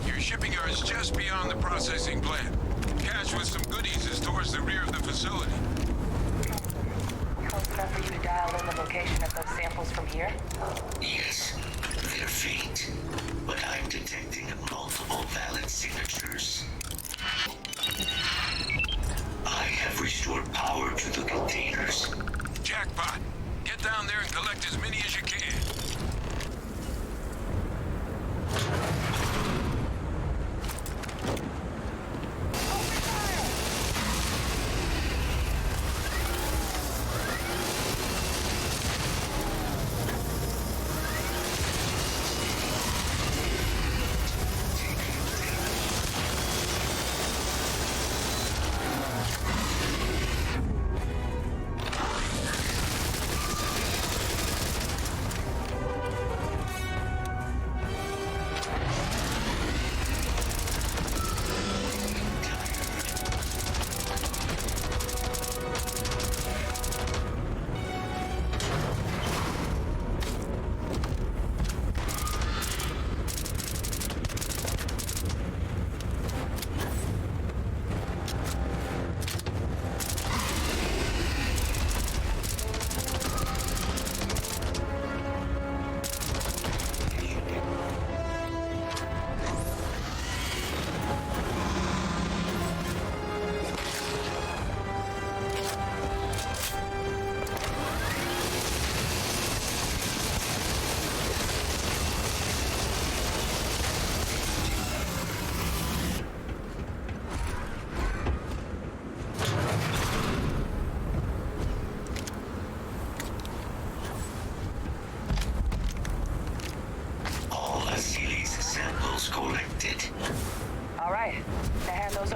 Speaker 5: Your shipping yard's just beyond the processing plant. Cache with some goodies is towards the rear of the facility.
Speaker 3: Close enough for you to dial in the location of those samples from here?
Speaker 14: Yes, they're faint, but I'm detecting multiple valid signatures. I have restored power to the containers.
Speaker 5: Jackpot. Get down there and collect as many as you can.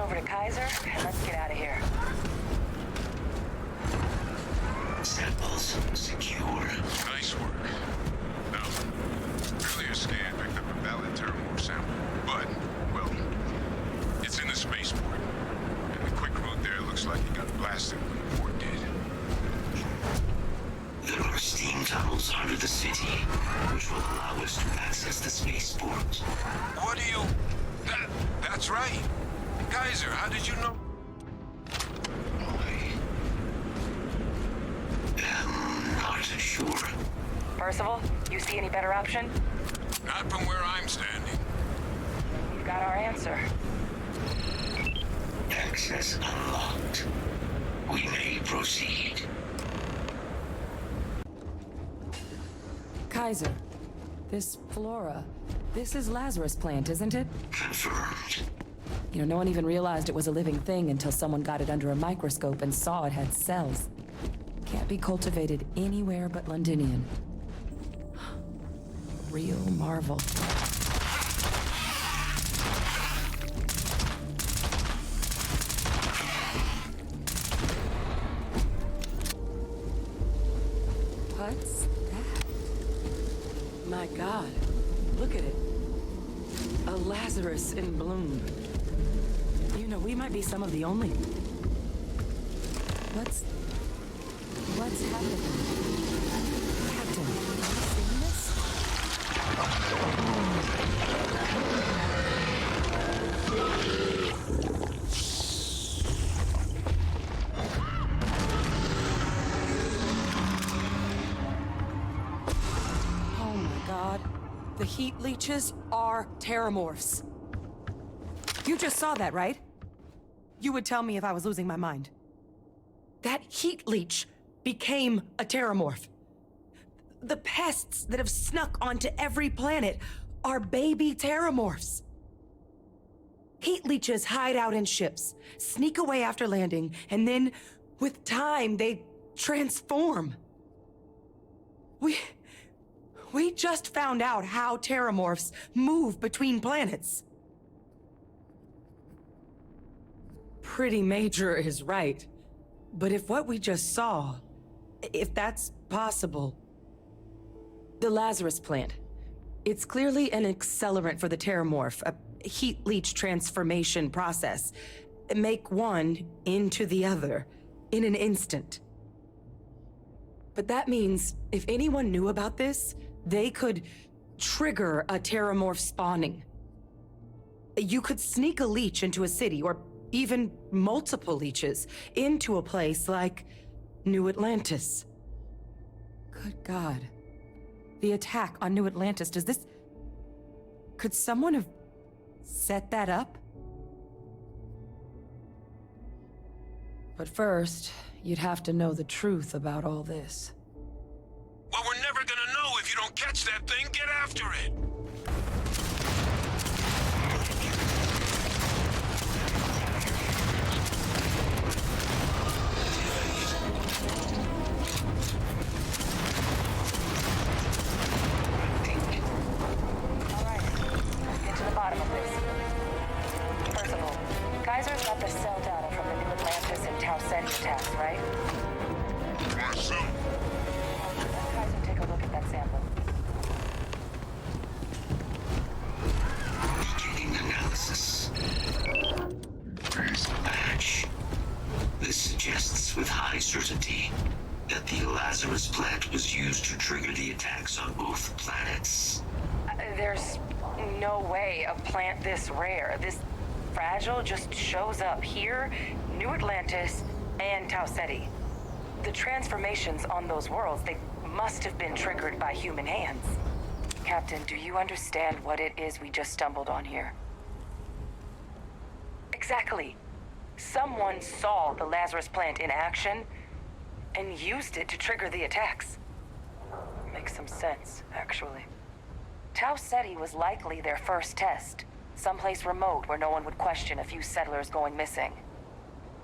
Speaker 17: over to Kaiser, and let's get out of here.
Speaker 14: Samples secure.
Speaker 5: Nice work. Now, earlier scan picked up a valid Terramorph sample, but, well, it's in the spaceport. And the quick route there looks like it got blasted when the port did.
Speaker 14: There are steam tunnels under the city, which will allow us to access the spaceport.
Speaker 5: What do you... That's right. Kaiser, how did you know?
Speaker 14: I'm not sure.
Speaker 17: Percival, you see any better option?
Speaker 5: Not from where I'm standing.
Speaker 17: You've got our answer.
Speaker 14: Access unlocked. We may proceed.
Speaker 7: Kaiser, this flora, this is Lazarus plant, isn't it?
Speaker 14: Confirmed.
Speaker 7: You know, no one even realized it was a living thing until someone got it under a microscope and saw it had cells. Can't be cultivated anywhere but Londinian. Real marvel. What's that? My God, look at it. A Lazarus in bloom. You know, we might be some of the only... What's happening? Captain, have you seen this? Oh my God. The heat leeches are terramorphs. You just saw that, right? You would tell me if I was losing my mind. That heat leech became a terramorph. The pests that have snuck onto every planet are baby terramorphs. Heat leeches hide out in ships, sneak away after landing, and then, with time, they transform. We just found out how terramorphs move between planets. Pretty Major is right. But if what we just saw, if that's possible... The Lazarus plant. It's clearly an accelerant for the terramorph, a heat leech transformation process. Make one into the other in an instant. But that means if anyone knew about this, they could trigger a terramorph spawning. You could sneak a leech into a city, or even multiple leeches, into a place like New Atlantis. Good God. The attack on New Atlantis, does this... Could someone have set that up? But first, you'd have to know the truth about all this.
Speaker 5: Well, we're never gonna know if you don't catch that thing. Get after it.
Speaker 17: Bottom of this. Percival, Kaiser's got the cell data from the New Atlantis and Tau Ceti attacks, right?
Speaker 5: So.
Speaker 17: Let Kaiser take a look at that sample.
Speaker 14: Beginning analysis. There's a match. This suggests with high certainty that the Lazarus plant was used to trigger the attacks on both planets.
Speaker 17: There's no way a plant this rare, this fragile, just shows up here, New Atlantis, and Tau Ceti. The transformations on those worlds, they must have been triggered by human hands. Captain, do you understand what it is we just stumbled on here? Exactly. Someone saw the Lazarus plant in action and used it to trigger the attacks. Makes some sense, actually. Tau Ceti was likely their first test, someplace remote where no one would question a few settlers going missing.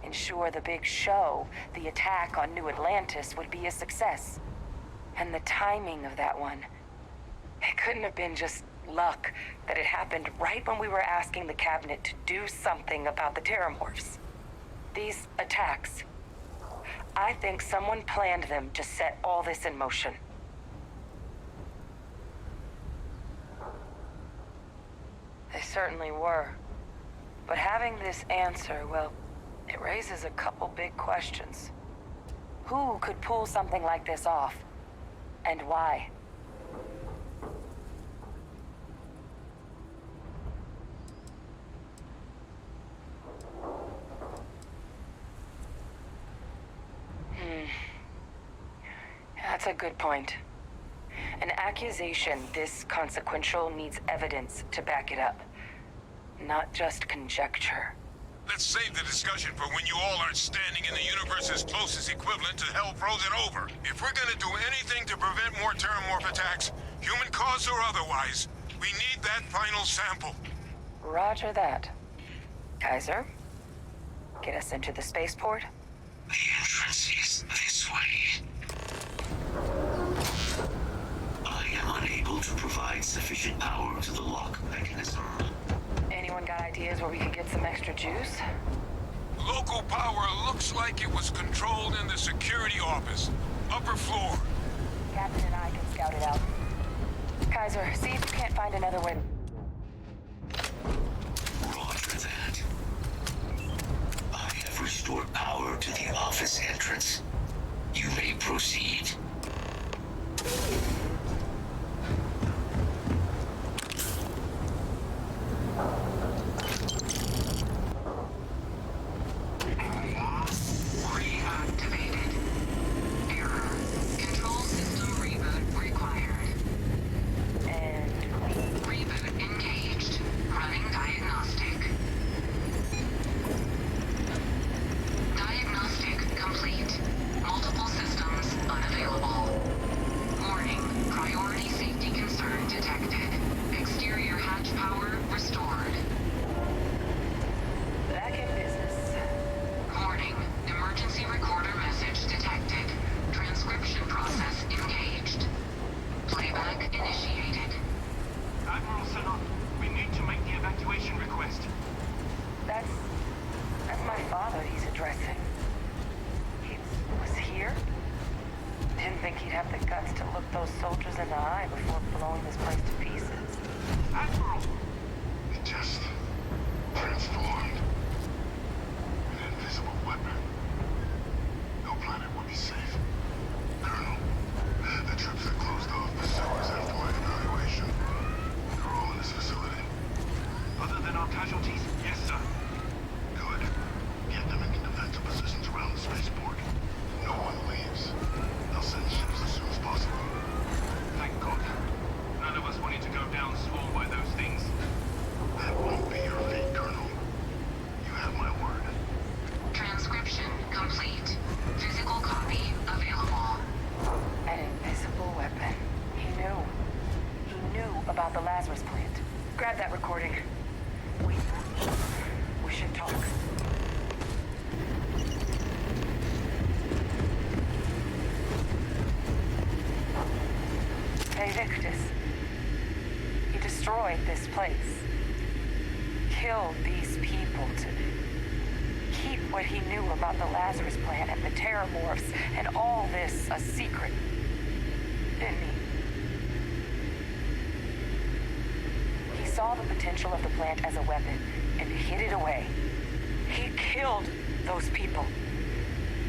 Speaker 17: Ensure the big show, the attack on New Atlantis, would be a success. And the timing of that one, it couldn't have been just
Speaker 10: luck that it happened right when we were asking the cabinet to do something about the terramorphs. These attacks. I think someone planned them to set all this in motion. They certainly were. But having this answer, well, it raises a couple big questions. Who could pull something like this off? And why? That's a good point. An accusation this consequential needs evidence to back it up, not just conjecture.
Speaker 5: Let's save the discussion for when you all aren't standing in the universe's closest equivalent to hell frozen over. If we're gonna do anything to prevent more terramorph attacks, human caused or otherwise, we need that final sample.
Speaker 10: Roger that. Kaiser, get us into the spaceport?
Speaker 14: The entrance is this way. I am unable to provide sufficient power to the lock mechanism.
Speaker 10: Anyone got ideas where we could get some extra juice?
Speaker 5: Local power looks like it was controlled in the security office. Upper floor.
Speaker 10: Captain and I can scout it out. Kaiser, see if you can't find another way.
Speaker 14: Roger that. I have restored power to the office entrance. You may proceed.
Speaker 10: This place. Killed these people to keep what he knew about the Lazarus plant and the terramorphs and all this a secret. Didn't he? He saw the potential of the plant as a weapon and hid it away. He killed those people.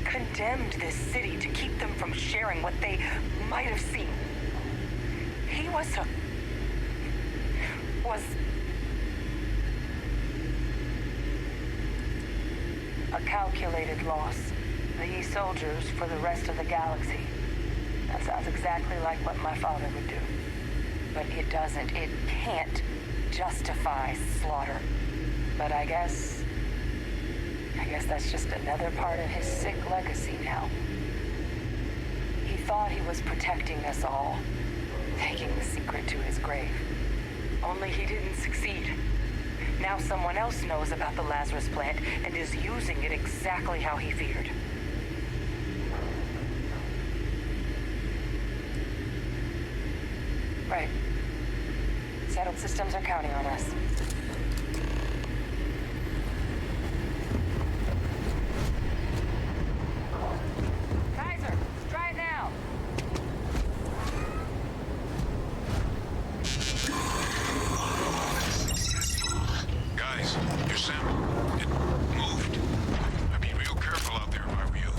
Speaker 10: Condemned this city to keep them from sharing what they might have seen. He was a calculated loss. These soldiers for the rest of the galaxy. That sounds exactly like what my father would do. But it doesn't, it can't justify slaughter. But I guess that's just another part of his sick legacy now. He thought he was protecting us all, taking the secret to his grave. Only he didn't succeed. Now someone else knows about the Lazarus plant and is using it exactly how he feared. Right. Settled systems are counting on us. Kaiser, try it now.
Speaker 5: Guys, your sample, it moved. I'd be real careful out there if I were you.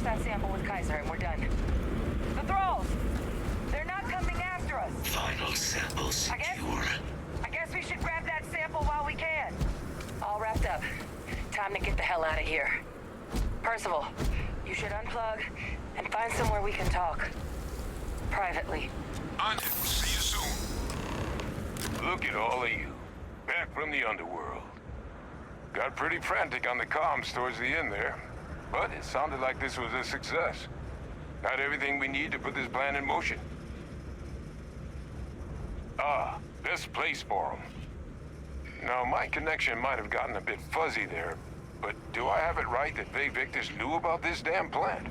Speaker 10: That sample with Kaiser and we're done. The thralls! They're not coming after us!
Speaker 14: Final sample secure.
Speaker 10: I guess we should grab that sample while we can. All wrapped up. Time to get the hell out of here. Percival, you should unplug and find somewhere we can talk. Privately.
Speaker 5: On it. See you soon.
Speaker 18: Look at all of you. Back from the underworld. Got pretty frantic on the comms towards the end there. But it sounded like this was a success. Got everything we need to put this plan in motion. Ah, best place for them. Now, my connection might have gotten a bit fuzzy there, but do I have it right that Faye Victus knew about this damn plan?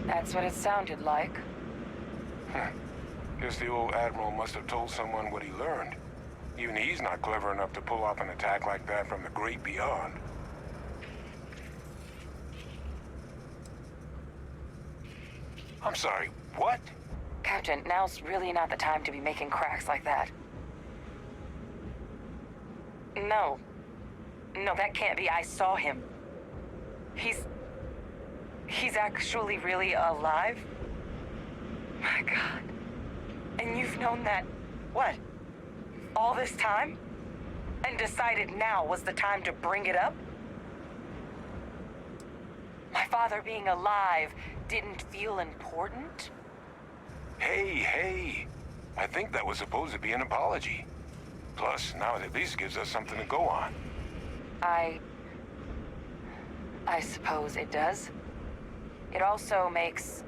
Speaker 10: That's what it sounded like.
Speaker 18: Guess the old Admiral must have told someone what he learned. Even he's not clever enough to pull off an attack like that from the great beyond. I'm sorry, what?
Speaker 10: Captain, now's really not the time to be making cracks like that. No. No, that can't be. I saw him. He's actually really alive? My God. And you've known that, what? All this time? And decided now was the time to bring it up? My father being alive didn't feel important?
Speaker 18: Hey. I think that was supposed to be an apology. Plus, now it at least gives us something to go on.
Speaker 10: I suppose it does. It also makes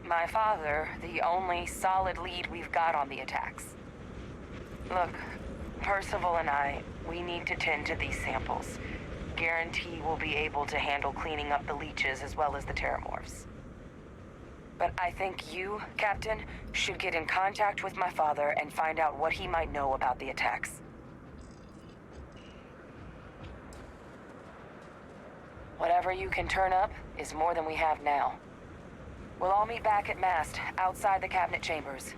Speaker 10: my father the only solid lead we've got on the attacks. Look, Percival and I, we need to tend to these samples. Guarantee we'll be able to handle cleaning up the leeches as well as the terramorphs. But I think you, Captain, should get in contact with my father and find out what he might know about the attacks. Whatever you can turn up is more than we have now. We'll all meet back at mast, outside the cabinet chambers.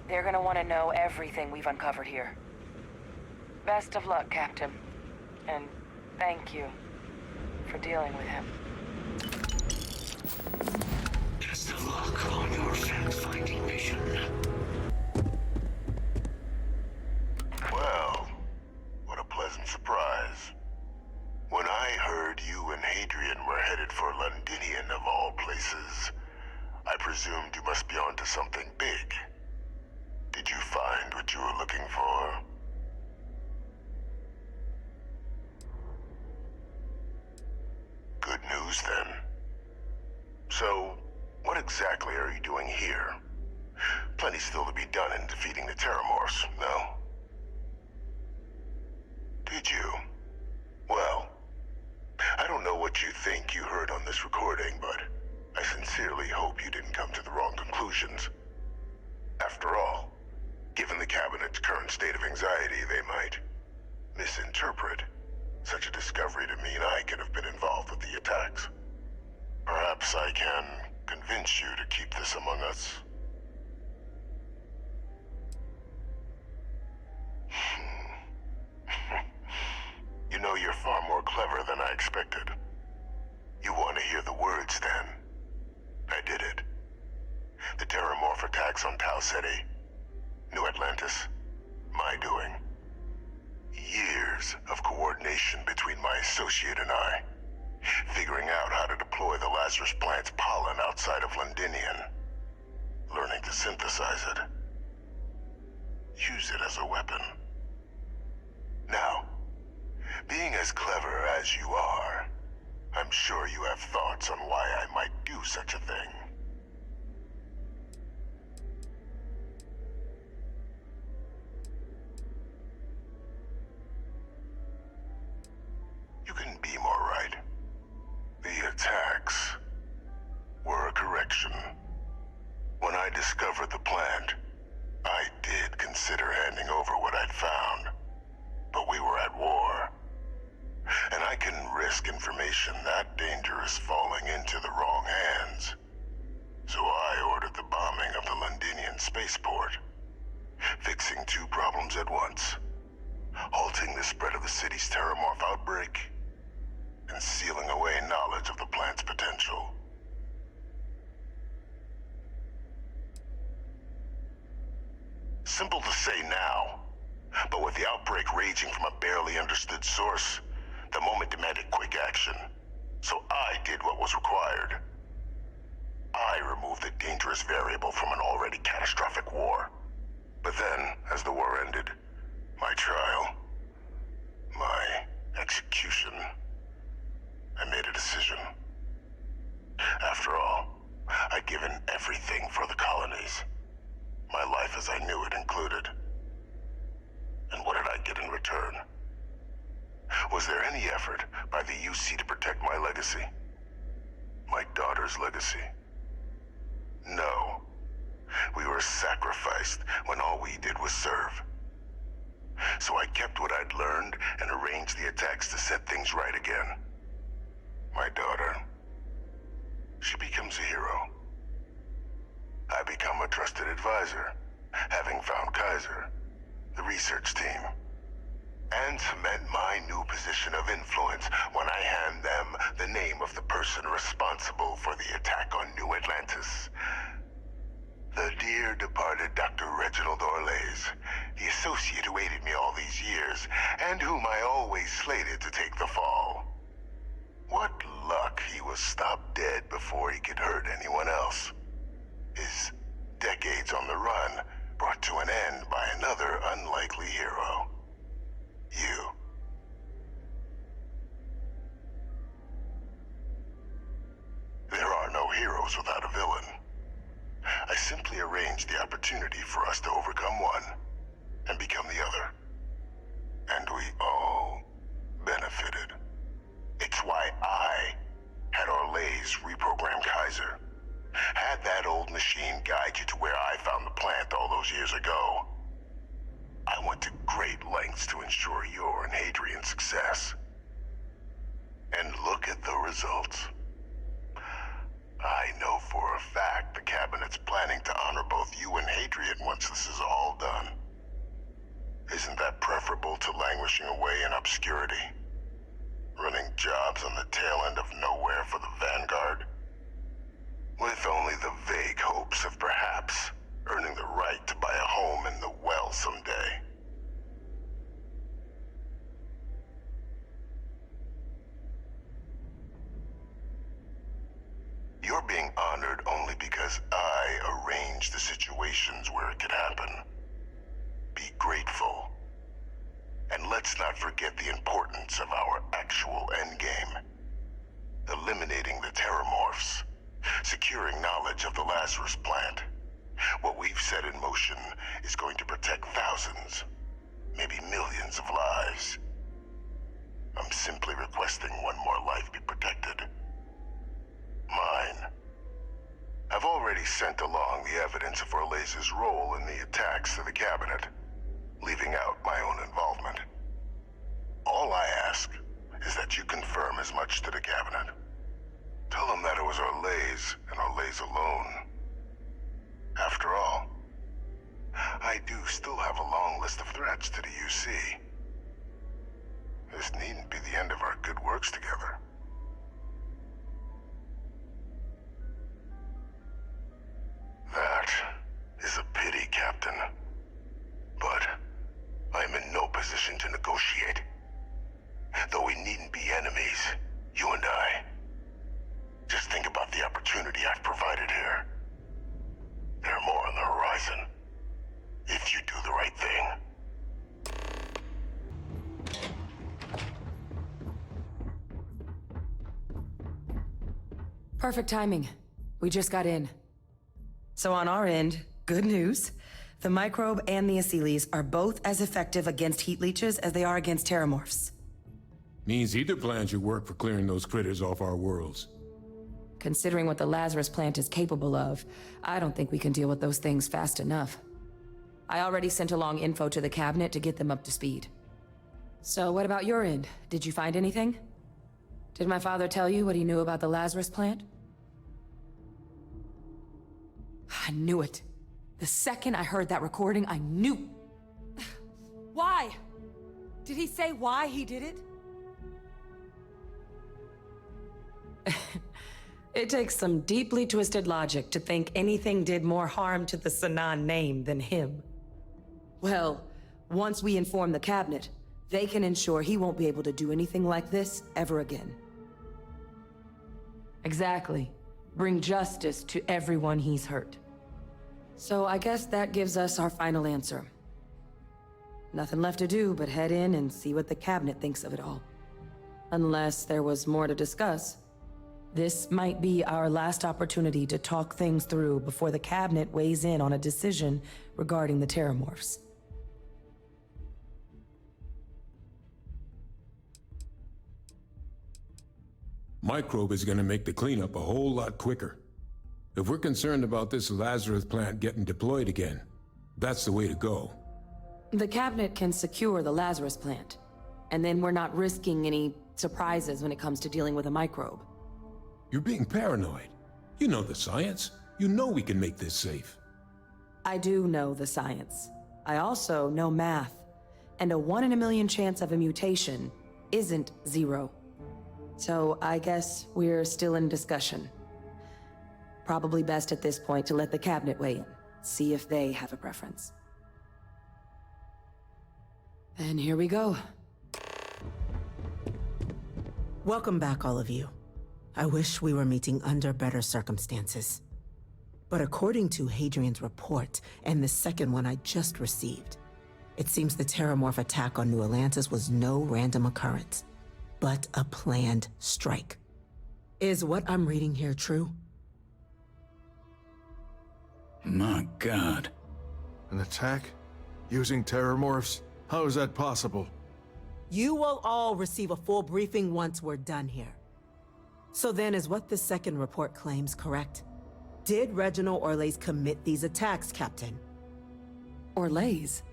Speaker 10: They're gonna want to know everything we've uncovered here. Best of luck, Captain. And thank you for dealing with him.
Speaker 14: Best of luck on your fact-finding mission.
Speaker 22: Well, what a pleasant surprise. When I heard you and Hadrian were headed for Londinian of all places, I presumed you must be onto something big. Did you find what you were looking for? Good news, then. So, what exactly are you doing here? Plenty still to be done in defeating the Terramorphs, no? Did you? Well, I don't know what you think you heard on this recording, but I sincerely hope you didn't come to the wrong conclusions. After all, given the Cabinet's current state of anxiety, they might misinterpret such a discovery to mean I could have been involved with the attacks. Perhaps I can convince you to keep this among us. to hear the words then. I did it. The Terramorph attacks on Tau Ceti. New Atlantis. My doing. Years of coordination between my associate and I. Figuring out how to deploy the Lazarus plant's pollen outside of Londinian. Learning to synthesize it. Use it as a weapon. Now, being as clever as you are, I'm sure you have thoughts on why I might do such a thing. You couldn't be more right. The attacks were a correction. When I discovered the plant, I did consider handing over what I'd found. But we were at war. And I couldn't risk information that dangerous falling into the wrong hands. So I ordered the bombing of the Londinian spaceport. Fixing two problems at once. Halting the spread of the city's Terramorph outbreak. And sealing away knowledge of the plant's potential. Simple to say now, but with the outbreak raging from a barely understood source, the moment demanded quick action, so I did what was required. I removed the dangerous variable from an already catastrophic war. But then, as the war ended, my trial, my execution, I made a decision. After all, I'd given everything for the colonies. My life as I knew it included. And what did I get in return? Was there any effort by the UC to protect my legacy? My daughter's legacy? No. We were sacrificed when all we did was serve. So I kept what I'd learned and arranged the attacks to set things right again. My daughter, she becomes a hero. I become a trusted advisor, having found Kaiser, the research team, and cement my new position of influence when I hand them the name of the person responsible for the attack on New Atlantis. The dear departed Dr. Reginald Orlays, the associate who aided me all these years, and whom I always slated to take the fall. What luck he was stopped dead before he could hurt anyone else. His decades on the run brought to an end by another unlikely hero. You. There are no heroes without a villain. I simply arranged the opportunity for us to overcome one and become the other. And we all benefited. It's why I had Orlays reprogram Kaiser. Had that old machine guide you to where I found the plant all those years ago. I went to great lengths to ensure your and Hadrian's success. And look at the results. I know for a fact the Cabinet's planning to honor both you and Hadrian once this is all done. Isn't that preferable to languishing away in obscurity? Running jobs on the tail end of nowhere for the Vanguard? With only the vague hopes of perhaps earning the right to buy a home in the well someday. You're being honored only because I arranged the situations where it could happen. Be grateful. And let's not forget the importance of our actual endgame. Eliminating the Terramorphs. Securing knowledge of the Lazarus plant. What we've set in motion is going to protect thousands, maybe millions of lives. I'm simply requesting one more life be protected. Mine. I've already sent along the evidence of Orlays' role in the attacks to the Cabinet, leaving out my own involvement. All I ask is that you confirm as much to the Cabinet. Tell them that it was Orlays and Orlays alone. After all, I do still have a long list of threats to the UC. This needn't be the end of our good works together. the opportunity I've provided here. There are more on the horizon. If you do the right thing.
Speaker 7: Perfect timing. We just got in. So on our end, good news. The microbe and the acyles are both as effective against heat leeches as they are against terramorphs.
Speaker 18: Means either plan should work for clearing those critters off our worlds.
Speaker 7: Considering what the Lazarus plant is capable of, I don't think we can deal with those things fast enough. I already sent along info to the cabinet to get them up to speed. So what about your end? Did you find anything? Did my father tell you what he knew about the Lazarus plant? I knew it. The second I heard that recording, I knew.
Speaker 3: Why? Did he say why he did it?
Speaker 7: It takes some deeply twisted logic to think anything did more harm to the Sanan name than him. Well, once we inform the cabinet, they can ensure he won't be able to do anything like this ever again. Exactly. Bring justice to everyone he's hurt. So I guess that gives us our final answer. Nothing left to do but head in and see what the cabinet thinks of it all. Unless there was more to discuss. This might be our last opportunity to talk things through before the cabinet weighs in on a decision regarding the terramorphs.
Speaker 18: Microbe is gonna make the cleanup a whole lot quicker. If we're concerned about this Lazarus plant getting deployed again, that's the way to go.
Speaker 7: The cabinet can secure the Lazarus plant, and then we're not risking any surprises when it comes to dealing with a microbe.
Speaker 18: You're being paranoid. You know the science. You know we can make this safe.
Speaker 7: I do know the science. I also know math. And a 1 in a million chance of a mutation isn't 0. So I guess we're still in discussion. Probably best at this point to let the cabinet weigh in, see if they have a preference. And here we go.
Speaker 1: Welcome back, all of you. I wish we were meeting under better circumstances. But according to Hadrian's report, and the second one I just received, it seems the terramorph attack on New Atlantis was no random occurrence, but a planned strike. Is what I'm reading here true?
Speaker 16: My God.
Speaker 23: An attack? Using terramorphs? How is that possible?
Speaker 1: You will all receive a full briefing once we're done here. So then, is what the second report claims correct? Did Reginald Orlays commit these attacks, Captain?
Speaker 7: Orlays?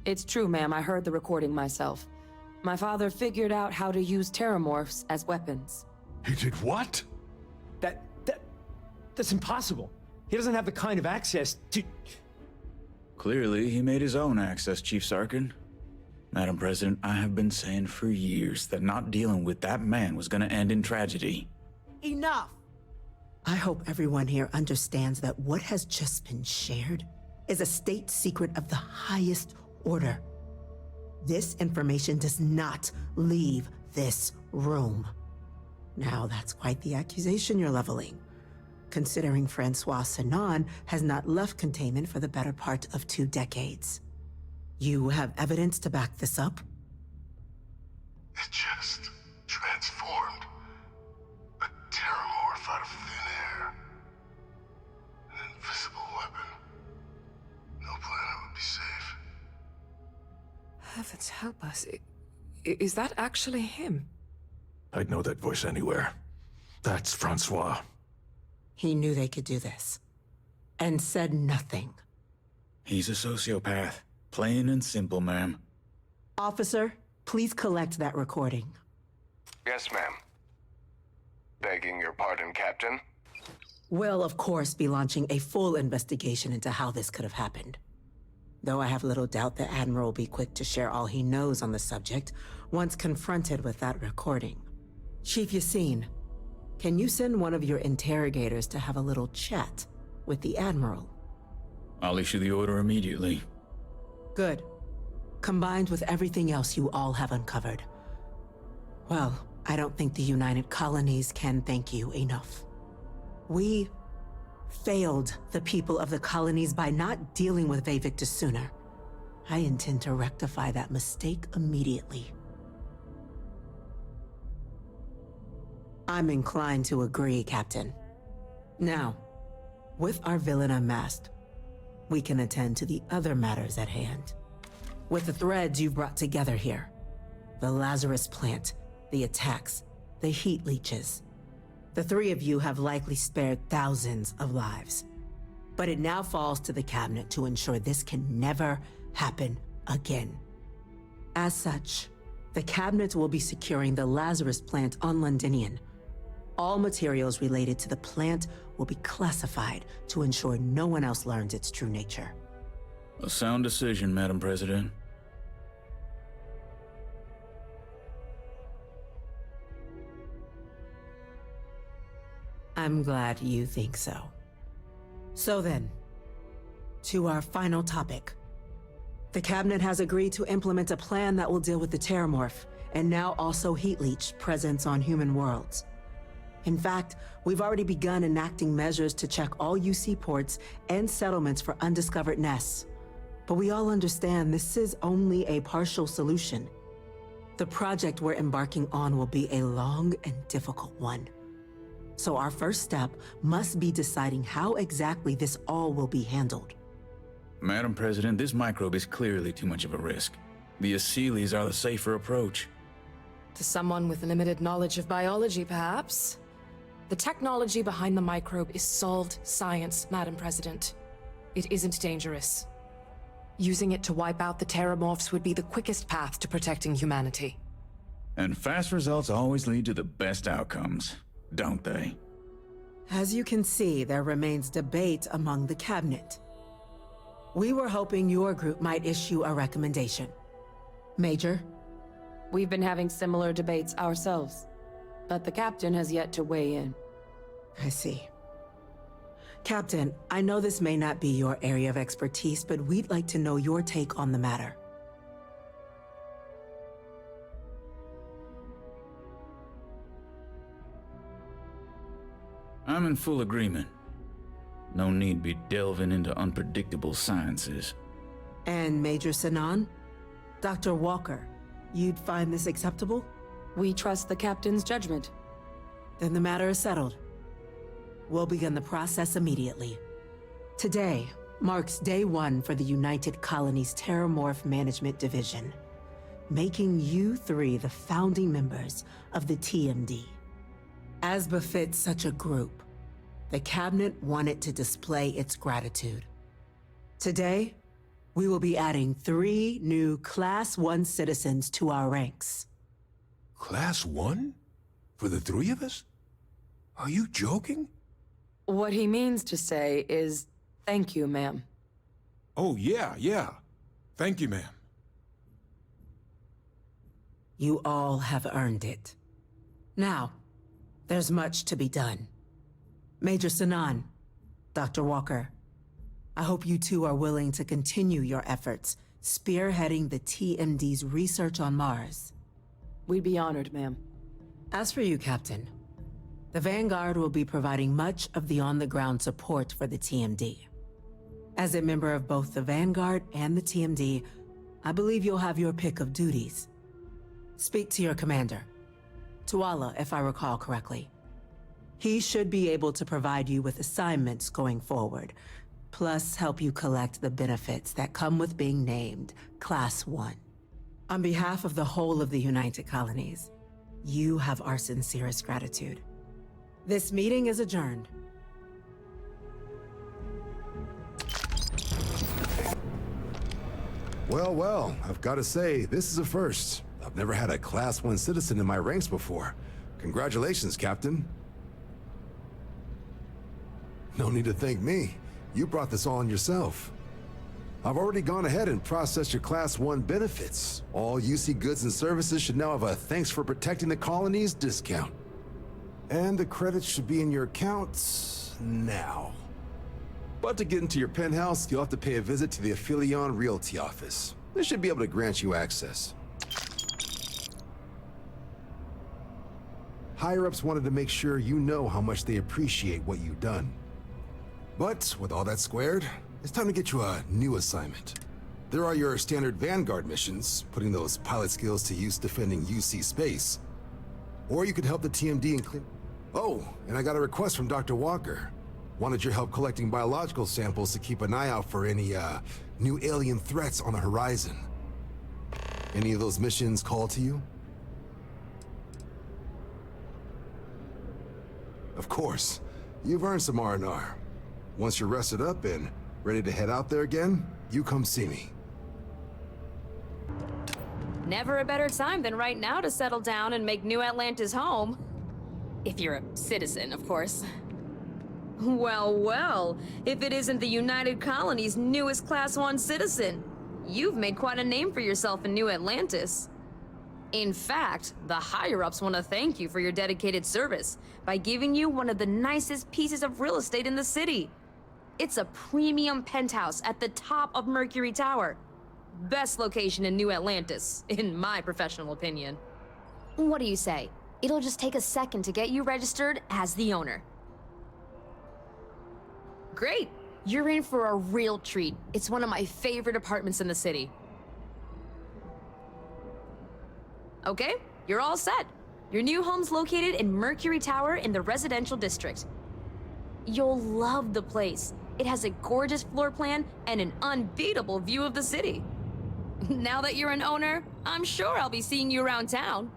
Speaker 7: It's true, ma'am. I heard the recording myself. My father figured out how to use terramorphs as weapons.
Speaker 23: He did what?
Speaker 24: That's impossible. He doesn't have the kind of access to...
Speaker 16: Clearly, he made his own access, Chief Sarkin. Madam President, I have been saying for years that not dealing with that man was gonna end in tragedy.
Speaker 1: Enough! I hope everyone here understands that what has just been shared is a state secret of the highest order. This information does not leave this room. Now, that's quite the accusation you're leveling, considering Francois Sanan has not left containment for the better part of 2 decades. You have evidence to back this up?
Speaker 22: It just transformed. A terramorph out of thin air. An invisible weapon. No planet would be safe.
Speaker 25: Heavens help us. Is that actually him?
Speaker 23: I'd know that voice anywhere. That's Francois.
Speaker 1: He knew they could do this, and said nothing.
Speaker 16: He's a sociopath. Plain and simple, ma'am.
Speaker 1: Officer, please collect that recording.
Speaker 11: Yes, ma'am. Begging your pardon, Captain.
Speaker 1: We'll, of course, be launching a full investigation into how this could have happened. Though I have little doubt the Admiral will be quick to share all he knows on the subject once confronted with that recording. Chief Yassine, can you send one of your interrogators to have a little chat with the Admiral?
Speaker 16: I'll issue the order immediately.
Speaker 1: Good. Combined with everything else you all have uncovered. Well, I don't think the United Colonies can thank you enough. We failed the people of the colonies by not dealing with Vavictus sooner. I intend to rectify that mistake immediately. I'm inclined to agree, Captain. Now, with our villain unmasked, we can attend to the other matters at hand. With the threads you've brought together here, the Lazarus plant, the attacks, the heat leeches, the three of you have likely spared thousands of lives. But it now falls to the Cabinet to ensure this can never happen again. As such, the Cabinet will be securing the Lazarus plant on Londinian. All materials related to the plant will be classified to ensure no one else learns its true nature.
Speaker 16: A sound decision, Madam President.
Speaker 1: I'm glad you think so. So then, to our final topic. The Cabinet has agreed to implement a plan that will deal with the Terramorph, and now also Heat Leech presence on human worlds. In fact, we've already begun enacting measures to check all UC ports and settlements for undiscovered nests. But we all understand this is only a partial solution. The project we're embarking on will be a long and difficult one. So our first step must be deciding how exactly this all will be handled.
Speaker 16: Madam President, this microbe is clearly too much of a risk. The Aseles are the safer approach.
Speaker 7: To someone with limited knowledge of biology, perhaps? The technology behind the microbe is solved science, Madam President. It isn't dangerous. Using it to wipe out the Terramorphs would be the quickest path to protecting humanity.
Speaker 16: And fast results always lead to the best outcomes, don't they?
Speaker 1: As you can see, there remains debate among the Cabinet. We were hoping your group might issue a recommendation. Major?
Speaker 7: We've been having similar debates ourselves, but the Captain has yet to weigh in.
Speaker 1: I see. Captain, I know this may not be your area of expertise, but we'd like to know your take on the matter.
Speaker 16: I'm in full agreement. No need be delving into unpredictable sciences.
Speaker 1: And Major Sinan? Dr. Walker, you'd find this acceptable?
Speaker 7: We trust the Captain's judgment.
Speaker 1: Then the matter is settled. We'll begin the process immediately. Today marks day one for the United Colonies Terramorph Management Division, making you three the founding members of the TMD. As befits such a group, the Cabinet wanted to display its gratitude. Today, we will be adding 3 new Class 1 citizens to our ranks.
Speaker 8: Class 1? For the 3 of us? Are you joking?
Speaker 7: What he means to say is, thank you, ma'am.
Speaker 8: Oh, yeah. Thank you, ma'am.
Speaker 1: You all have earned it. Now, there's much to be done. Major Sinan, Dr. Walker, I hope you two are willing to continue your efforts, spearheading the TMD's research on Mars.
Speaker 7: We'd be honored, ma'am.
Speaker 1: As for you, Captain, the Vanguard will be providing much of the on-the-ground support for the TMD. As a member of both the Vanguard and the TMD, I believe you'll have your pick of duties. Speak to your commander, Tuala, if I recall correctly. He should be able to provide you with assignments going forward, plus help you collect the benefits that come with being named Class 1. On behalf of the whole of the United Colonies, you have our sincerest gratitude. This meeting is adjourned.
Speaker 9: Well, I've got to say, this is a first. I've never had a Class 1 citizen in my ranks before. Congratulations, Captain. No need to thank me. You brought this on yourself. I've already gone ahead and processed your Class 1 benefits. All UC goods and services should now have a thanks for protecting the colonies discount. And the credits should be in your accounts now. But to get into your penthouse, you'll have to pay a visit to the Aphelion Realty office. They should be able to grant you access. higher-ups wanted to make sure you know how much they appreciate what you've done. But with all that squared, it's time to get you a new assignment. There are your standard Vanguard missions, putting those pilot skills to use defending UC space. Or you could help the TMD and clean... Oh, and I got a request from Dr. Walker. Wanted your help collecting biological samples to keep an eye out for any, new alien threats on the horizon. Any of those missions call to you? Of course. You've earned some R&R. Once you're rested up and ready to head out there again, you come see me.
Speaker 7: Never a better time than right now to settle down and make New Atlantis home. If you're a citizen, of course. Well, well, if it isn't the United Colony's newest Class 1 citizen, you've made quite a name for yourself in New Atlantis. In fact, the higher-ups want to thank you for your dedicated service by giving you one of the nicest pieces of real estate in the city. It's a premium penthouse at the top of Mercury Tower. Best location in New Atlantis, in my professional opinion. What do you say? It'll just take a second to get you registered as the owner. Great! You're in for a real treat. It's one of my favorite apartments in the city. Okay, you're all set. Your new home's located in Mercury Tower in the residential district. You'll love the place. It has a gorgeous floor plan and an unbeatable view of the city. Now that you're an owner, I'm sure I'll be seeing you around town.